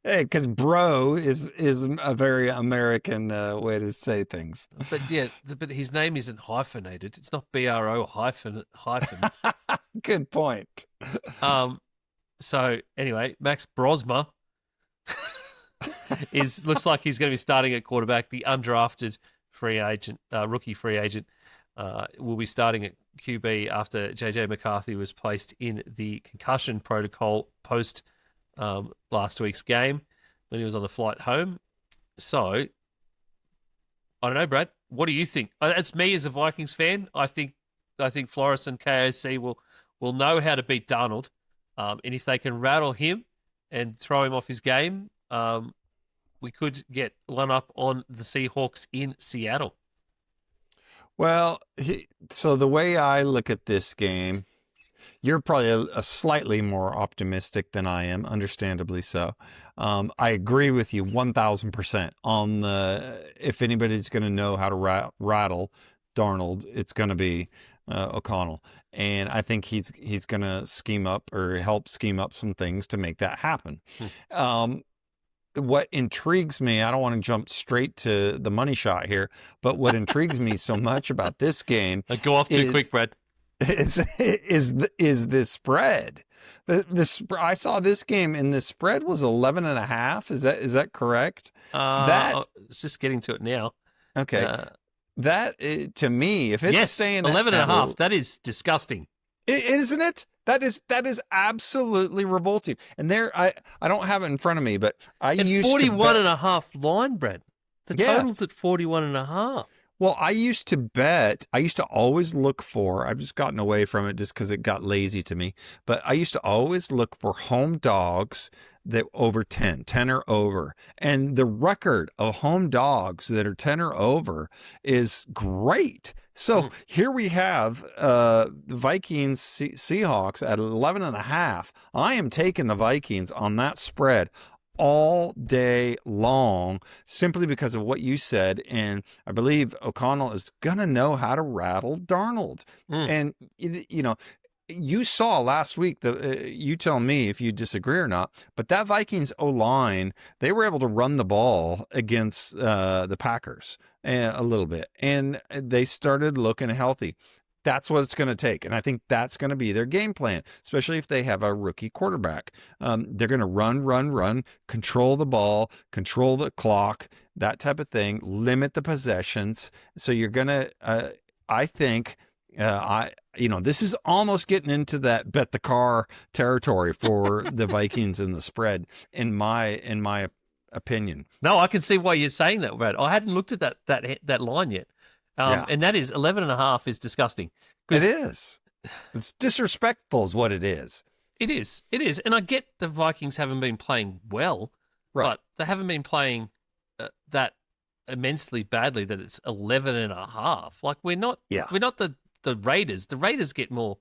Hey, because bro is a very American way to say things. But but his name isn't hyphenated. It's not BRO hyphen. Good point. So anyway, Max Brosma looks like he's going to be starting at quarterback. The undrafted rookie free agent, will be starting at QB after JJ McCarthy was placed in the concussion protocol post last week's game when he was on the flight home. So, I don't know, Brad. What do you think? That's me as a Vikings fan. I think Flores and KOC will know how to beat Darnold, and if they can rattle him and throw him off his game, we could get one up on the Seahawks in Seattle. Well, so the way I look at this game, you're probably a slightly more optimistic than I am, understandably so. I agree with you 1,000% on if anybody's going to know how to rattle Darnold, it's going to be O'Connell. And I think he's going to scheme up or help scheme up some things to make that happen. What intrigues me, I don't want to jump straight to the money shot here, but what intrigues me so much about this game, go off too quick, Brad. Is the spread. I saw this game and the spread was 11.5. Is that correct? It's just getting to it now. Okay. That to me, if it's staying 11.5, that is disgusting. Isn't it? That is absolutely revolting. And I don't have it in front of me, but I used 41.5 line, Brad. The total's at 41.5. Well, I used to always look for, I've just gotten away from it just because it got lazy to me, but I used to always look for home dogs that over 10 or over. And the record of home dogs that are 10 or over is great. So here we have the Vikings Seahawks at 11.5. I am taking the Vikings on that spread all day long, simply because of what you said. And I believe O'Connell is going to know how to rattle Darnold. And, you saw last week, you tell me if you disagree or not, but that Vikings O-line, they were able to run the ball against the Packers a little bit, and they started looking healthy. That's what it's going to take. And I think that's going to be their game plan, especially if they have a rookie quarterback. They're going to run, control the ball, control the clock, that type of thing, limit the possessions. So you're going to, I think, this is almost getting into that bet the car territory for the Vikings and the spread, in my opinion. No, I can see why you're saying that, Brad. I hadn't looked at that line yet. And that is 11.5 is disgusting. It is. It's disrespectful is what it is. It is. And I get the Vikings haven't been playing well, but they haven't been playing that immensely badly that it's 11.5. Like we're not the Raiders. The Raiders get more,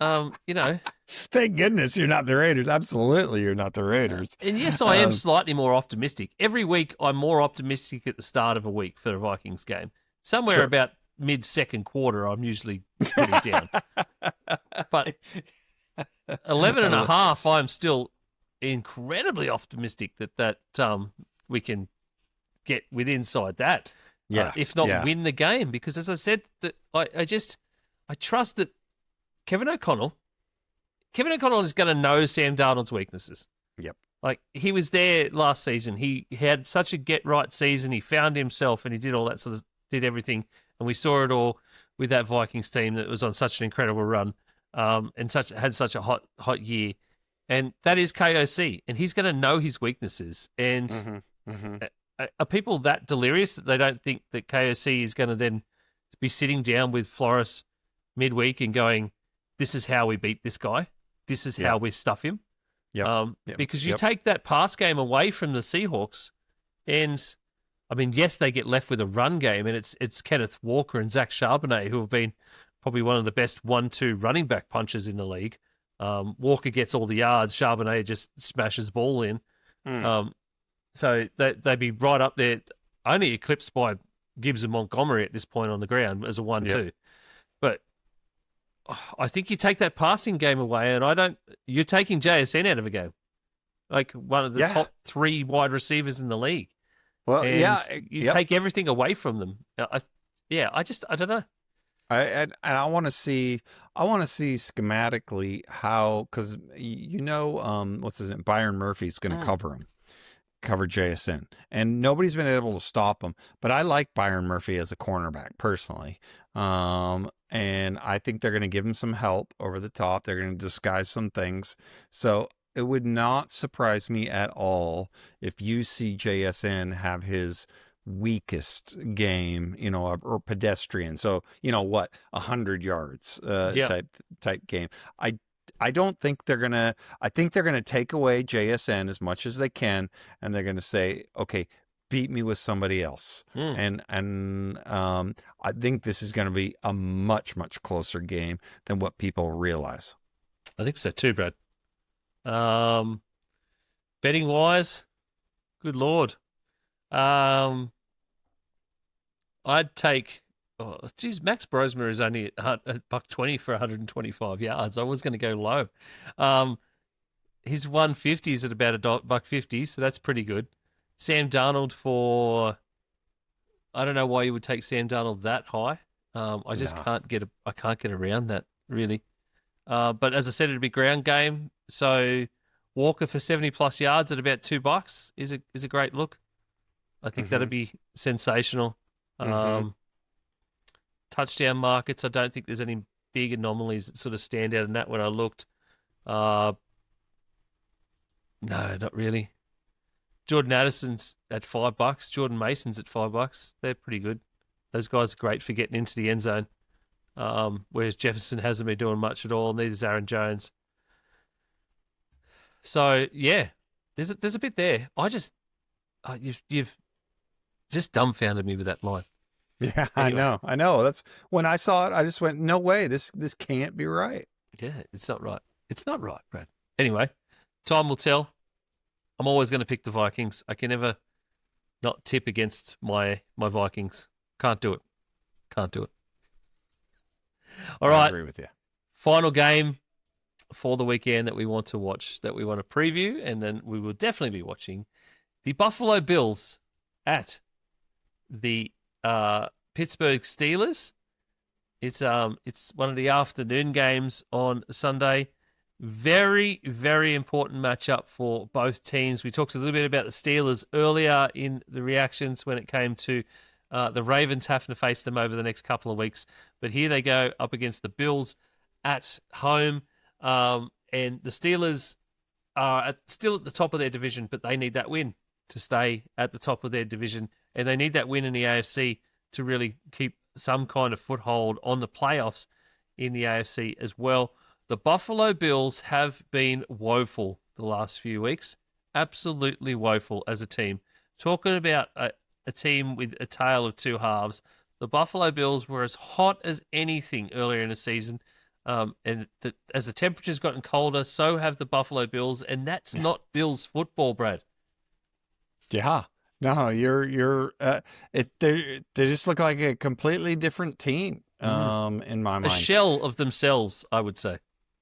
Thank goodness you're not the Raiders. Absolutely, you're not the Raiders. And yes, I am slightly more optimistic. Every week, I'm more optimistic at the start of a week for the Vikings game. Somewhere about mid-second quarter, I'm usually pretty down. But 11.5, I'm still incredibly optimistic that we can get inside that. If not win the game. Because as I said, that I trust that Kevin O'Connell is going to know Sam Darnold's weaknesses. Yep. Like, he was there last season. He had such a get-right season. He found himself and he did all that sort of did everything, and we saw it all with that Vikings team that was on such an incredible run, and had such a hot year, and that is KOC, and he's going to know his weaknesses. And are people that delirious that they don't think that KOC is going to then be sitting down with Flores midweek and going, "This is how we beat this guy. This is how we stuff him." Because you take that pass game away from the Seahawks, and I mean, yes, they get left with a run game, and it's Kenneth Walker and Zach Charbonnet who have been probably one of the best 1-2 running back punchers in the league. Walker gets all the yards, Charbonnet just smashes the ball in. So they'd be right up there, only eclipsed by Gibbs and Montgomery at this point on the ground as a 1-2. But I think you take that passing game away, and you're taking JSN out of a game, like one of the top 3 wide receivers in the league. Well, and you take everything away from them. I don't know. I want to see schematically how, because what's his name, Byron Murphy's going to cover JSN, and nobody's been able to stop him. But I like Byron Murphy as a cornerback personally. And I think they're going to give him some help over the top. They're going to disguise some things. So it would not surprise me at all if you see JSN have his weakest game, or pedestrian. So, 100 yards type game. I don't think they're going to, I think they're going to take away JSN as much as they can. And they're going to say, okay, beat me with somebody else. And I think this is going to be a much, much closer game than what people realize. I think so too, Brad. Betting wise, good Lord. I'd take, Max Brosmer is only at $1.20 for 125 yards. I was going to go low. His 150 is at about $1.50, so that's pretty good. Sam Darnold for, I don't know why you would take Sam Darnold that high. I just can't get around that really. But as I said, it'd be ground game. So Walker for 70 plus yards at about $2 is a great look. I think that'd be sensational. Touchdown markets, I don't think there's any big anomalies that sort of stand out in that when I looked. No, not really. Jordan Addison's at $5. Jordan Mason's at $5. They're pretty good. Those guys are great for getting into the end zone. Whereas Jefferson hasn't been doing much at all, and neither is Aaron Jones. So yeah, there's a bit there. You've just dumbfounded me with that line. Yeah, Anyway. I know. That's when I saw it. I just went, no way. This can't be right. Yeah, it's not right. It's not right, Brad. Anyway, time will tell. I'm always going to pick the Vikings. I can never not tip against my Vikings. Can't do it. All right. I agree with you. Final game for the weekend that we want to watch, that we want to preview, and then we will definitely be watching the Buffalo Bills at the Pittsburgh Steelers. It's one of the afternoon games on Sunday. Very, very important matchup for both teams. We talked a little bit about the Steelers earlier in the reactions when it came to the Ravens having to face them over the next couple of weeks. But here they go up against the Bills at home. And the Steelers are still at the top of their division, but they need that win to stay at the top of their division. And they need that win in the AFC to really keep some kind of foothold on the playoffs in the AFC as well. The Buffalo Bills have been woeful the last few weeks. Absolutely woeful as a team. Talking about a team with a tale of two halves, the Buffalo Bills were as hot as anything earlier in the season. As the temperature's gotten colder, so have the Buffalo Bills, and that's not Bills football, Brad. Yeah. No, they just look like a completely different team in my mind. A shell of themselves, I would say.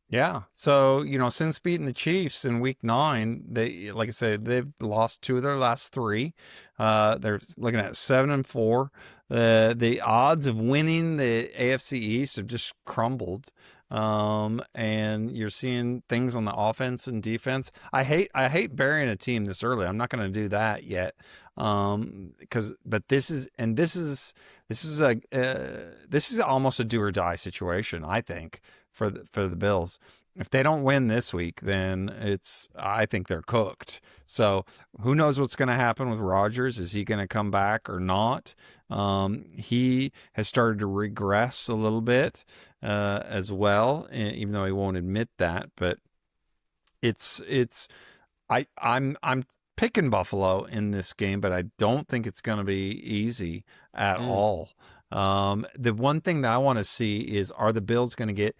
Yeah. So, since beating the Chiefs in week 9, they, like I said, they've lost 2 of their last 3. They're looking at 7-4. The odds of winning the AFC East have just crumbled. and you're seeing things on the offense and defense. I hate burying a team this early. I'm not going to do that yet, but this is almost a do or die situation, I think, for the Bills. If they don't win this week, then I think they're cooked. So who knows what's going to happen with Rodgers? Is he going to come back or not? He has started to regress a little bit as well, even though he won't admit that. But I'm picking Buffalo in this game, but I don't think it's going to be easy at all. The one thing that I want to see is, are the Bills going to get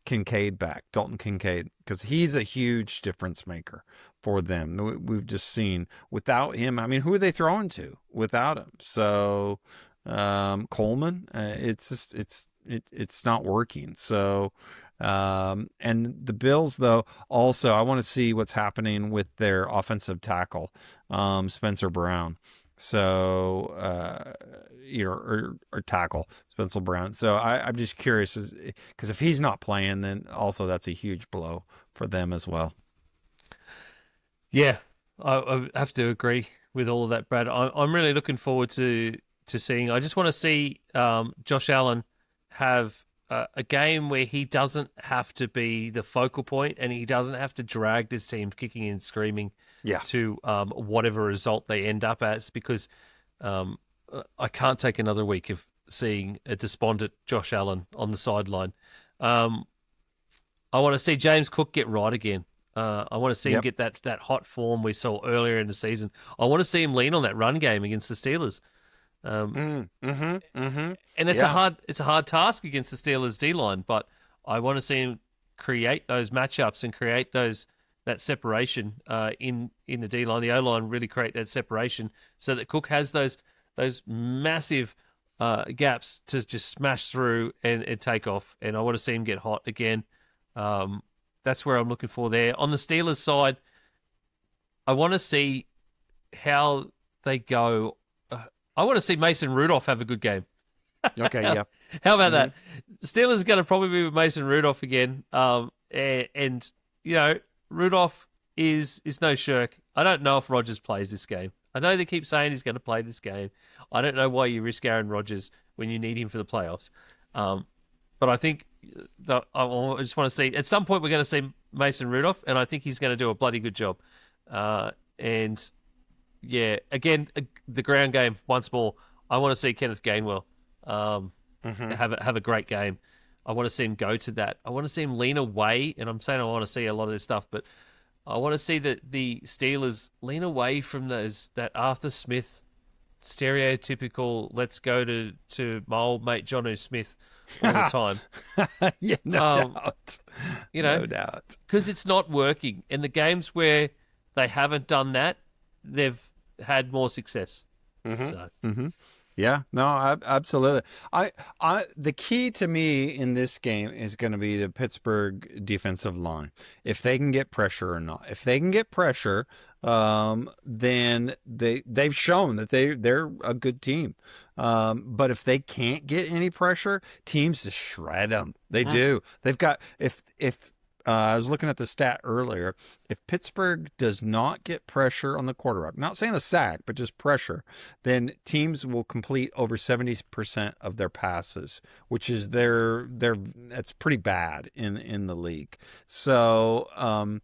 Kincaid back, Dalton Kincaid, because he's a huge difference maker for them. We've just seen without him. I mean, who are they throwing to without him? So Coleman, it's not working. So and the Bills, though, also I want to see what's happening with their offensive tackle, Spencer Brown. So, or tackle Spencer Brown. So I'm just curious, because if he's not playing, then also that's a huge blow for them as well. Yeah, I have to agree with all of that, Brad. I'm really looking forward to seeing. I just want to see Josh Allen have a game where he doesn't have to be the focal point, and he doesn't have to drag this team kicking and screaming to whatever result they end up as, because I can't take another week of seeing a despondent Josh Allen on the sideline. I want to see James Cook get right again. I want to see him get that hot form we saw earlier in the season. I want to see him lean on that run game against the Steelers. And it's a hard task against the Steelers D-line, but I want to see him create those matchups and create that separation in the D-line. The O-line really create that separation so that Cook has those massive gaps to just smash through and take off. And I want to see him get hot again. That's where I'm looking for there. On the Steelers side, I want to see how they go. I want to see Mason Rudolph have a good game. Okay, yeah. How about that? The Steelers are going to probably be with Mason Rudolph again. And you know, Rudolph is no shirk. I don't know if Rodgers plays this game. I know they keep saying he's going to play this game. I don't know why you risk Aaron Rodgers when you need him for the playoffs. But I think I just want to see, at some point we're going to see Mason Rudolph, and I think he's going to do a bloody good job. And yeah, again, the ground game once more. I want to see Kenneth Gainwell have a great game. I want to see him go to that. I want to see him lean away, and I'm saying I want to see a lot of this stuff, but I want to see that the Steelers lean away from that Arthur Smith stereotypical let's go to my old mate Jonnu Smith all the time. Yeah, no doubt. You know, no doubt. Because it's not working. In the games where they haven't done that, they've had more success. Yeah, no, absolutely. The key to me in this game is going to be the Pittsburgh defensive line. If they can get pressure or not. If they can get pressure, then they've shown that they're a good team. But if they can't get any pressure, teams just shred them. They do. They've got if I was looking at the stat earlier. If Pittsburgh does not get pressure on the quarterback, not saying a sack, but just pressure, then teams will complete over 70% of their passes, which is that's pretty bad in the league. So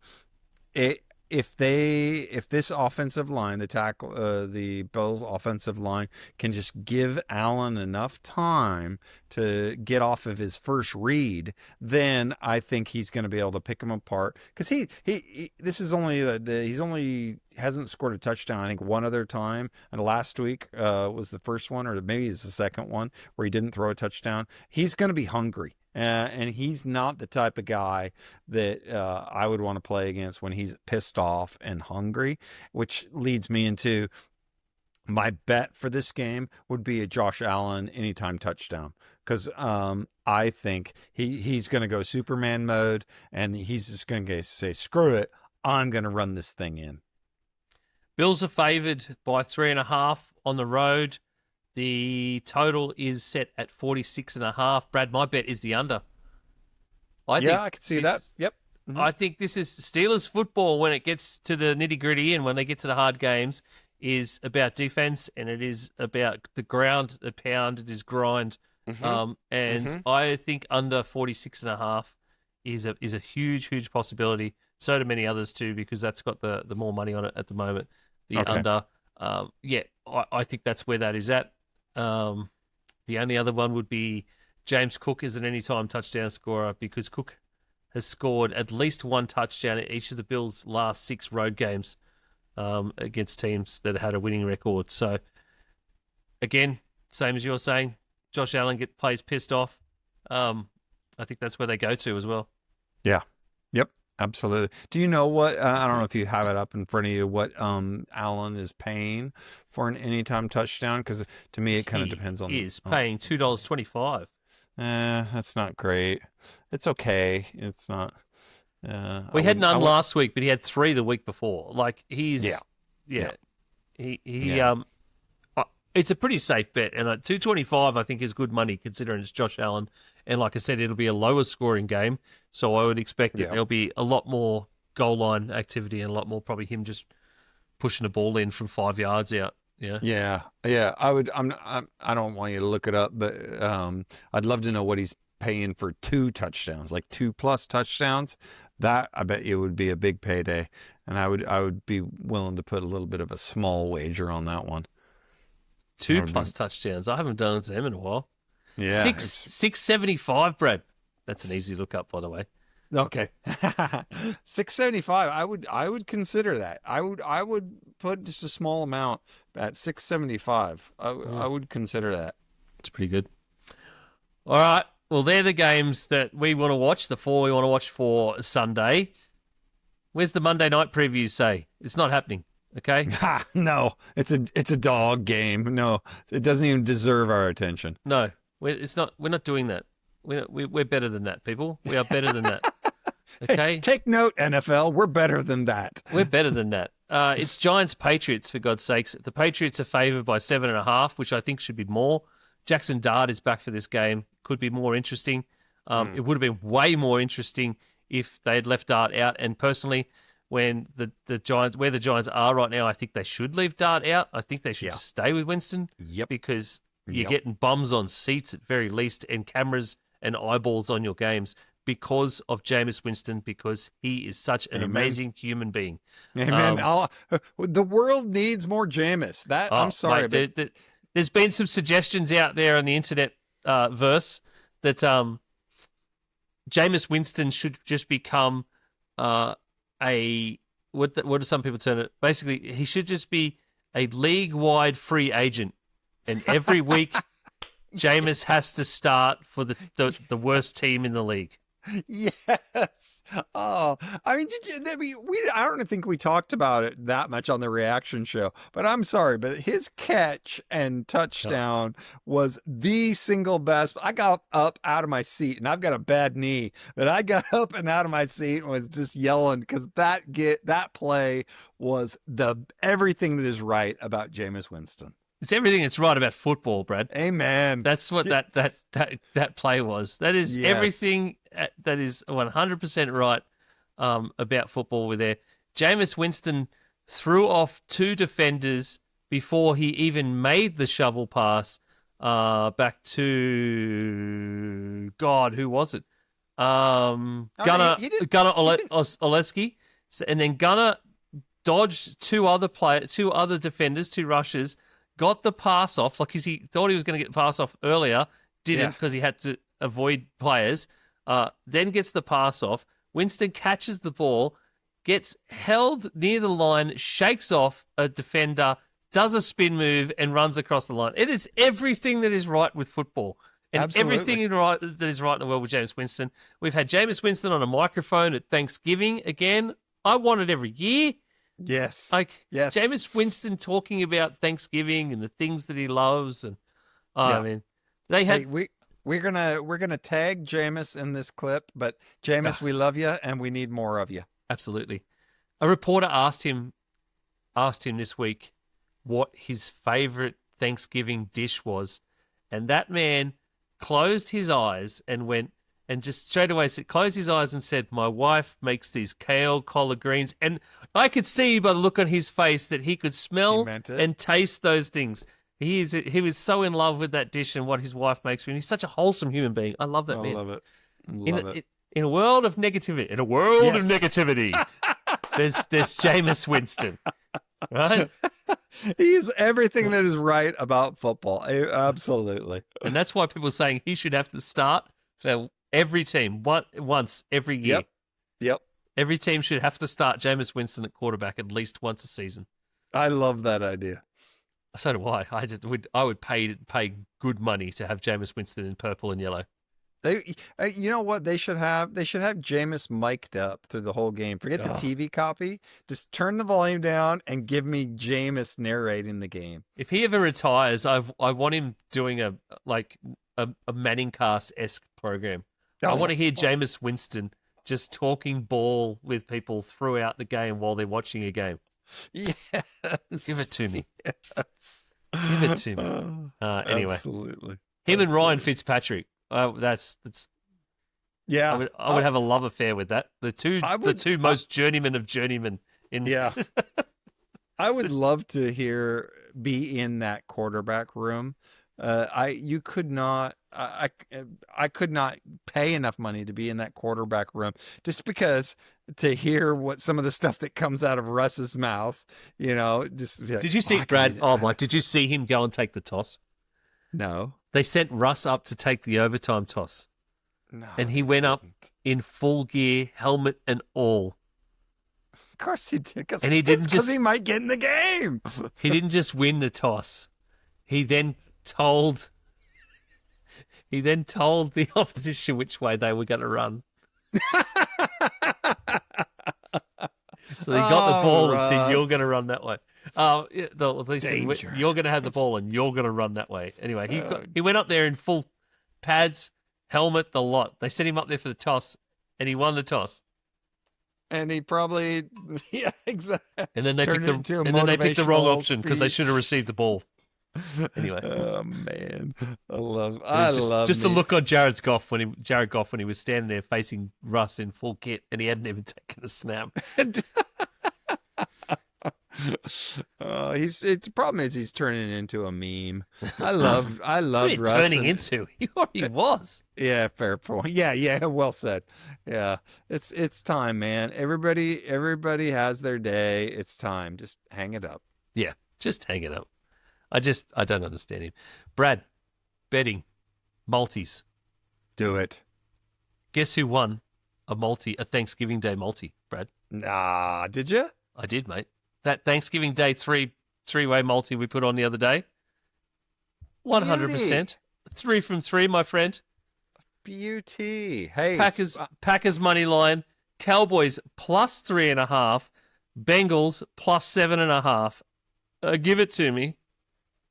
if this offensive line, the Bills offensive line, can just give Allen enough time to get off of his first read, then I think he's going to be able to pick them apart. Because he's only hasn't scored a touchdown, I think, one other time. And last week was the first one, or maybe it's the second one where he didn't throw a touchdown. He's going to be hungry. And he's not the type of guy that I would want to play against when he's pissed off and hungry, which leads me into my bet for this game would be a Josh Allen anytime touchdown, because I think he's going to go Superman mode, and he's just going to say, screw it, I'm going to run this thing in. Bills are favoured by 3.5 on the road. The total is set at 46.5. Brad, my bet is the under. I could see that. Yep. Mm-hmm. I think this is Steelers football when it gets to the nitty-gritty and when they get to the hard games is about defense and it is about the ground, the pound, it is grind. I think under 46.5 is a huge possibility. So do many others too, because that's got the more money on it at the moment. The under, I think that's where that is at. The only other one would be James Cook is an anytime touchdown scorer because Cook has scored at least one touchdown at each of the Bills' last 6 road games against teams that had a winning record. So, again, same as you're saying, Josh Allen plays pissed off. I think that's where they go to as well. Yeah. Yep. Absolutely. Do you know what? I don't know if you have it up in front of you. What Allen is paying for an anytime touchdown? Because to me, it kind of depends on. He is paying $2.25. That's not great. It's okay. It's not. We had none last week, but he had 3 the week before. Like he's it's a pretty safe bet, and at $2.25 I think is good money considering it's Josh Allen. And like I said, it'll be a lower scoring game, so I would expect that there'll be a lot more goal line activity and a lot more probably him just pushing the ball in from 5 yards out. Yeah. I would. I don't want you to look it up, but I'd love to know what he's paying for 2 touchdowns, like 2+ touchdowns. That I bet you would be a big payday, and I would be willing to put a little bit of a small wager on that one. 2+ touchdowns. I haven't done it to him in a while. Yeah, 675, Brad. That's an easy look up, by the way. Okay, 675. I would consider that. I would put just a small amount at 675. I would consider that. It's pretty good. All right. Well, they're the games that we want to watch. The 4 we want to watch for Sunday. Where's the Monday night previews say? It's not happening. Okay. No, it's a dog game. No, it doesn't even deserve our attention. No, it's not. We're not doing that. We're better than that, people. We are better than that. Okay. Hey, take note, NFL. We're better than that. We're better than that. It's Giants-Patriots, for God's sakes. The Patriots are favoured by 7.5, which I think should be more. Jackson Dart is back for this game. Could be more interesting. It would have been way more interesting if they had left Dart out. And personally, when the Giants, where the Giants are right now, I think they should leave Dart out. I think they should just stay with Winston. Yep. Because you're getting bums on seats at very least and cameras and eyeballs on your games because of Jameis Winston, because he is such an amazing human being. Amen. The world needs more Jameis. I'm sorry. Mate, there's been some suggestions out there on the internet verse that Jameis Winston should just become what do some people term it? Basically, he should just be a league-wide free agent, and every week Jameis has to start for the worst team in the league. Yes. Oh, I mean, I don't think we talked about it that much on the reaction show, but I'm sorry, but his catch and touchdown was the single best. I got up out of my seat, and I've got a bad knee, but I got up and out of my seat and was just yelling because that play was everything that is right about Jameis Winston. It's everything that's right about football, Brad. Amen. That's what that play was. That is everything that is 100% right about football with there. Jameis Winston threw off 2 defenders before he even made the shovel pass back to, God, who was it? Gunnar Oleski. And then Gunnar dodged 2 other defenders, 2 rushers, got the pass off, like he thought he was going to get the pass off earlier, didn't because he had to avoid players, then gets the pass off. Winston catches the ball, gets held near the line, shakes off a defender, does a spin move, and runs across the line. It is everything that is right with football. And everything that is right in the world with Jameis Winston. We've had Jameis Winston on a microphone at Thanksgiving again. I want it every year. Yes. Yes. Jameis Winston talking about Thanksgiving and the things that he loves, and I mean, they had. Hey, we're gonna tag Jameis in this clip, but Jameis, we love you and we need more of you. Absolutely. A reporter asked him this week what his favorite Thanksgiving dish was, and that man closed his eyes and went, and just straight away closed his eyes and said, "My wife makes these kale collard greens." And I could see by the look on his face that he could smell and taste those things. He was so in love with that dish and what his wife makes for him. He's such a wholesome human being. I love that man. I love it. In a world of negativity, there's Jameis Winston, right? He's everything that is right about football. Absolutely. And that's why people are saying he should have to start for every team once every year. Yep. Every team should have to start Jameis Winston at quarterback at least once a season. I love that idea. So do I. I would pay good money to have Jameis Winston in purple and yellow. You know what they should have? They should have Jameis mic'd up through the whole game. Forget the TV copy. Just turn the volume down and give me Jameis narrating the game. If he ever retires, I want him doing a Manning Cast-esque program. I want to hear Jameis Winston just talking ball with people throughout the game while they're watching a game. Yes. Give it to me. Yes. Give it to me. Anyway. Absolutely. Him and Ryan Fitzpatrick. That's yeah. I would have a love affair with that. The two most journeymen of journeymen in I would love to be in that quarterback room. I could not pay enough money to be in that quarterback room just because to hear what some of the stuff that comes out of Russ's mouth, just like, did you see Brad? Oh my! Did you see him go and take the toss? No. They sent Russ up to take the overtime toss. No, and he went up in full gear, helmet and all. Of course he did. And he didn't because he might get in the game. He didn't just win the toss. He then told the opposition which way they were going to run. So he got the ball and said, "You're going to run that way." They said, "You're going to have the ball and you're going to run that way." Anyway, he went up there in full pads, helmet, the lot. They sent him up there for the toss, and he won the toss. And he probably, yeah, exactly. And then they picked the wrong option because they should have received the ball. Anyway, oh man, I love the look on Jared Goff when he was standing there facing Russ in full kit, and he hadn't even taken a snap. The problem is he's turning into a meme. I love Russ. Turning into he already was. Yeah, fair point. Yeah, well said. Yeah, it's time, man. Everybody has their day. It's time. Just hang it up. Yeah, just hang it up. I don't understand him. Brad, betting, multis. Do it. Guess who won a Thanksgiving Day multi, Brad? Nah, did you? I did, mate. That Thanksgiving Day three-way multi we put on the other day. 100%. 3 from 3, my friend. Beauty. Hey, Packers money line. Cowboys plus 3.5. Bengals plus 7.5. Give it to me.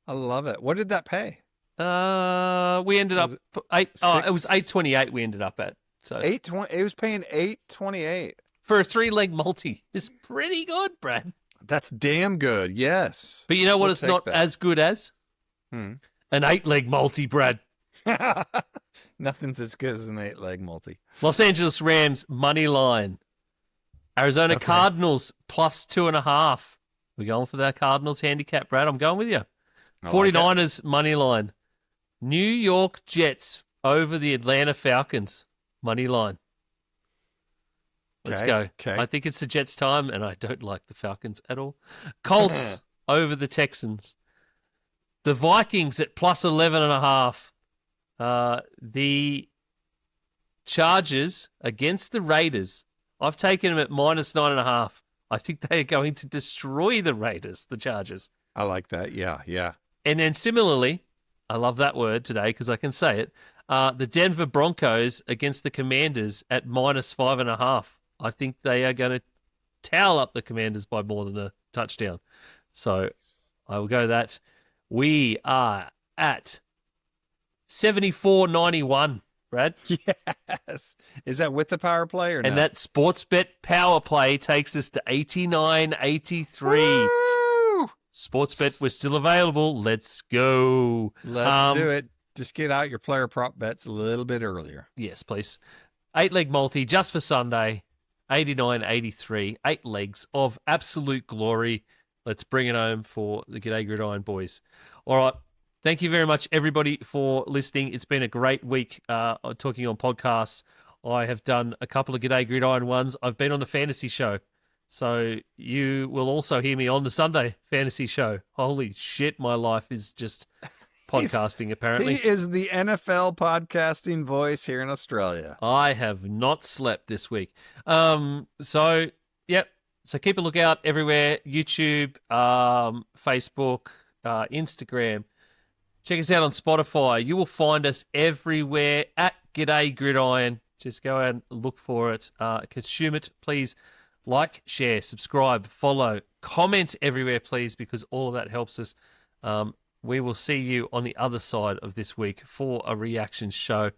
I love it. What did that pay? We ended up it was 8.28. We ended up at 8.20. It was paying 8.28 for a 3-leg multi. It's pretty good, Brad. That's damn good. Yes, but you know what? It's not as good as an 8-leg multi, Brad. Nothing's as good as an 8-leg multi. Los Angeles Rams money line. Arizona Cardinals plus 2.5. We're going for that Cardinals handicap, Brad. I'm going with you. 49ers money line. New York Jets over the Atlanta Falcons money line. Let's go. Okay. I think it's the Jets' time, and I don't like the Falcons at all. Colts over the Texans. The Vikings at plus 11.5. The Chargers against the Raiders. I've taken them at minus 9.5. I think they are going to destroy the Raiders, the Chargers. I like that. Yeah. And then similarly, I love that word today because I can say it, the Denver Broncos against the Commanders at minus 5.5. I think they are going to towel up the Commanders by more than a touchdown. So I will go that. We are at 74.91, Brad. Yes. Is that with the power play or not? And that Sportsbet power play takes us to 89.83. Sportsbet, we're still available. Let's go. Let's do it. Just get out your player prop bets a little bit earlier. Yes, please. 8-leg multi just for Sunday. 89.83. 8 legs of absolute glory. Let's bring it home for the G'day Gridiron boys. All right. Thank you very much, everybody, for listening. It's been a great week talking on podcasts. I have done a couple of G'day Gridiron ones. I've been on the fantasy show. So you will also hear me on the Sunday fantasy show. Holy shit, my life is just podcasting, apparently. He is the NFL podcasting voice here in Australia. I have not slept this week. So keep a lookout everywhere. YouTube, Facebook, Instagram. Check us out on Spotify. You will find us everywhere at G'day Gridiron. Just go and look for it. Consume it, please. Like, share, subscribe, follow, comment everywhere, please, because all of that helps us. We will see you on the other side of this week for a reaction show.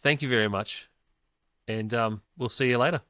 Thank you very much, and we'll see you later.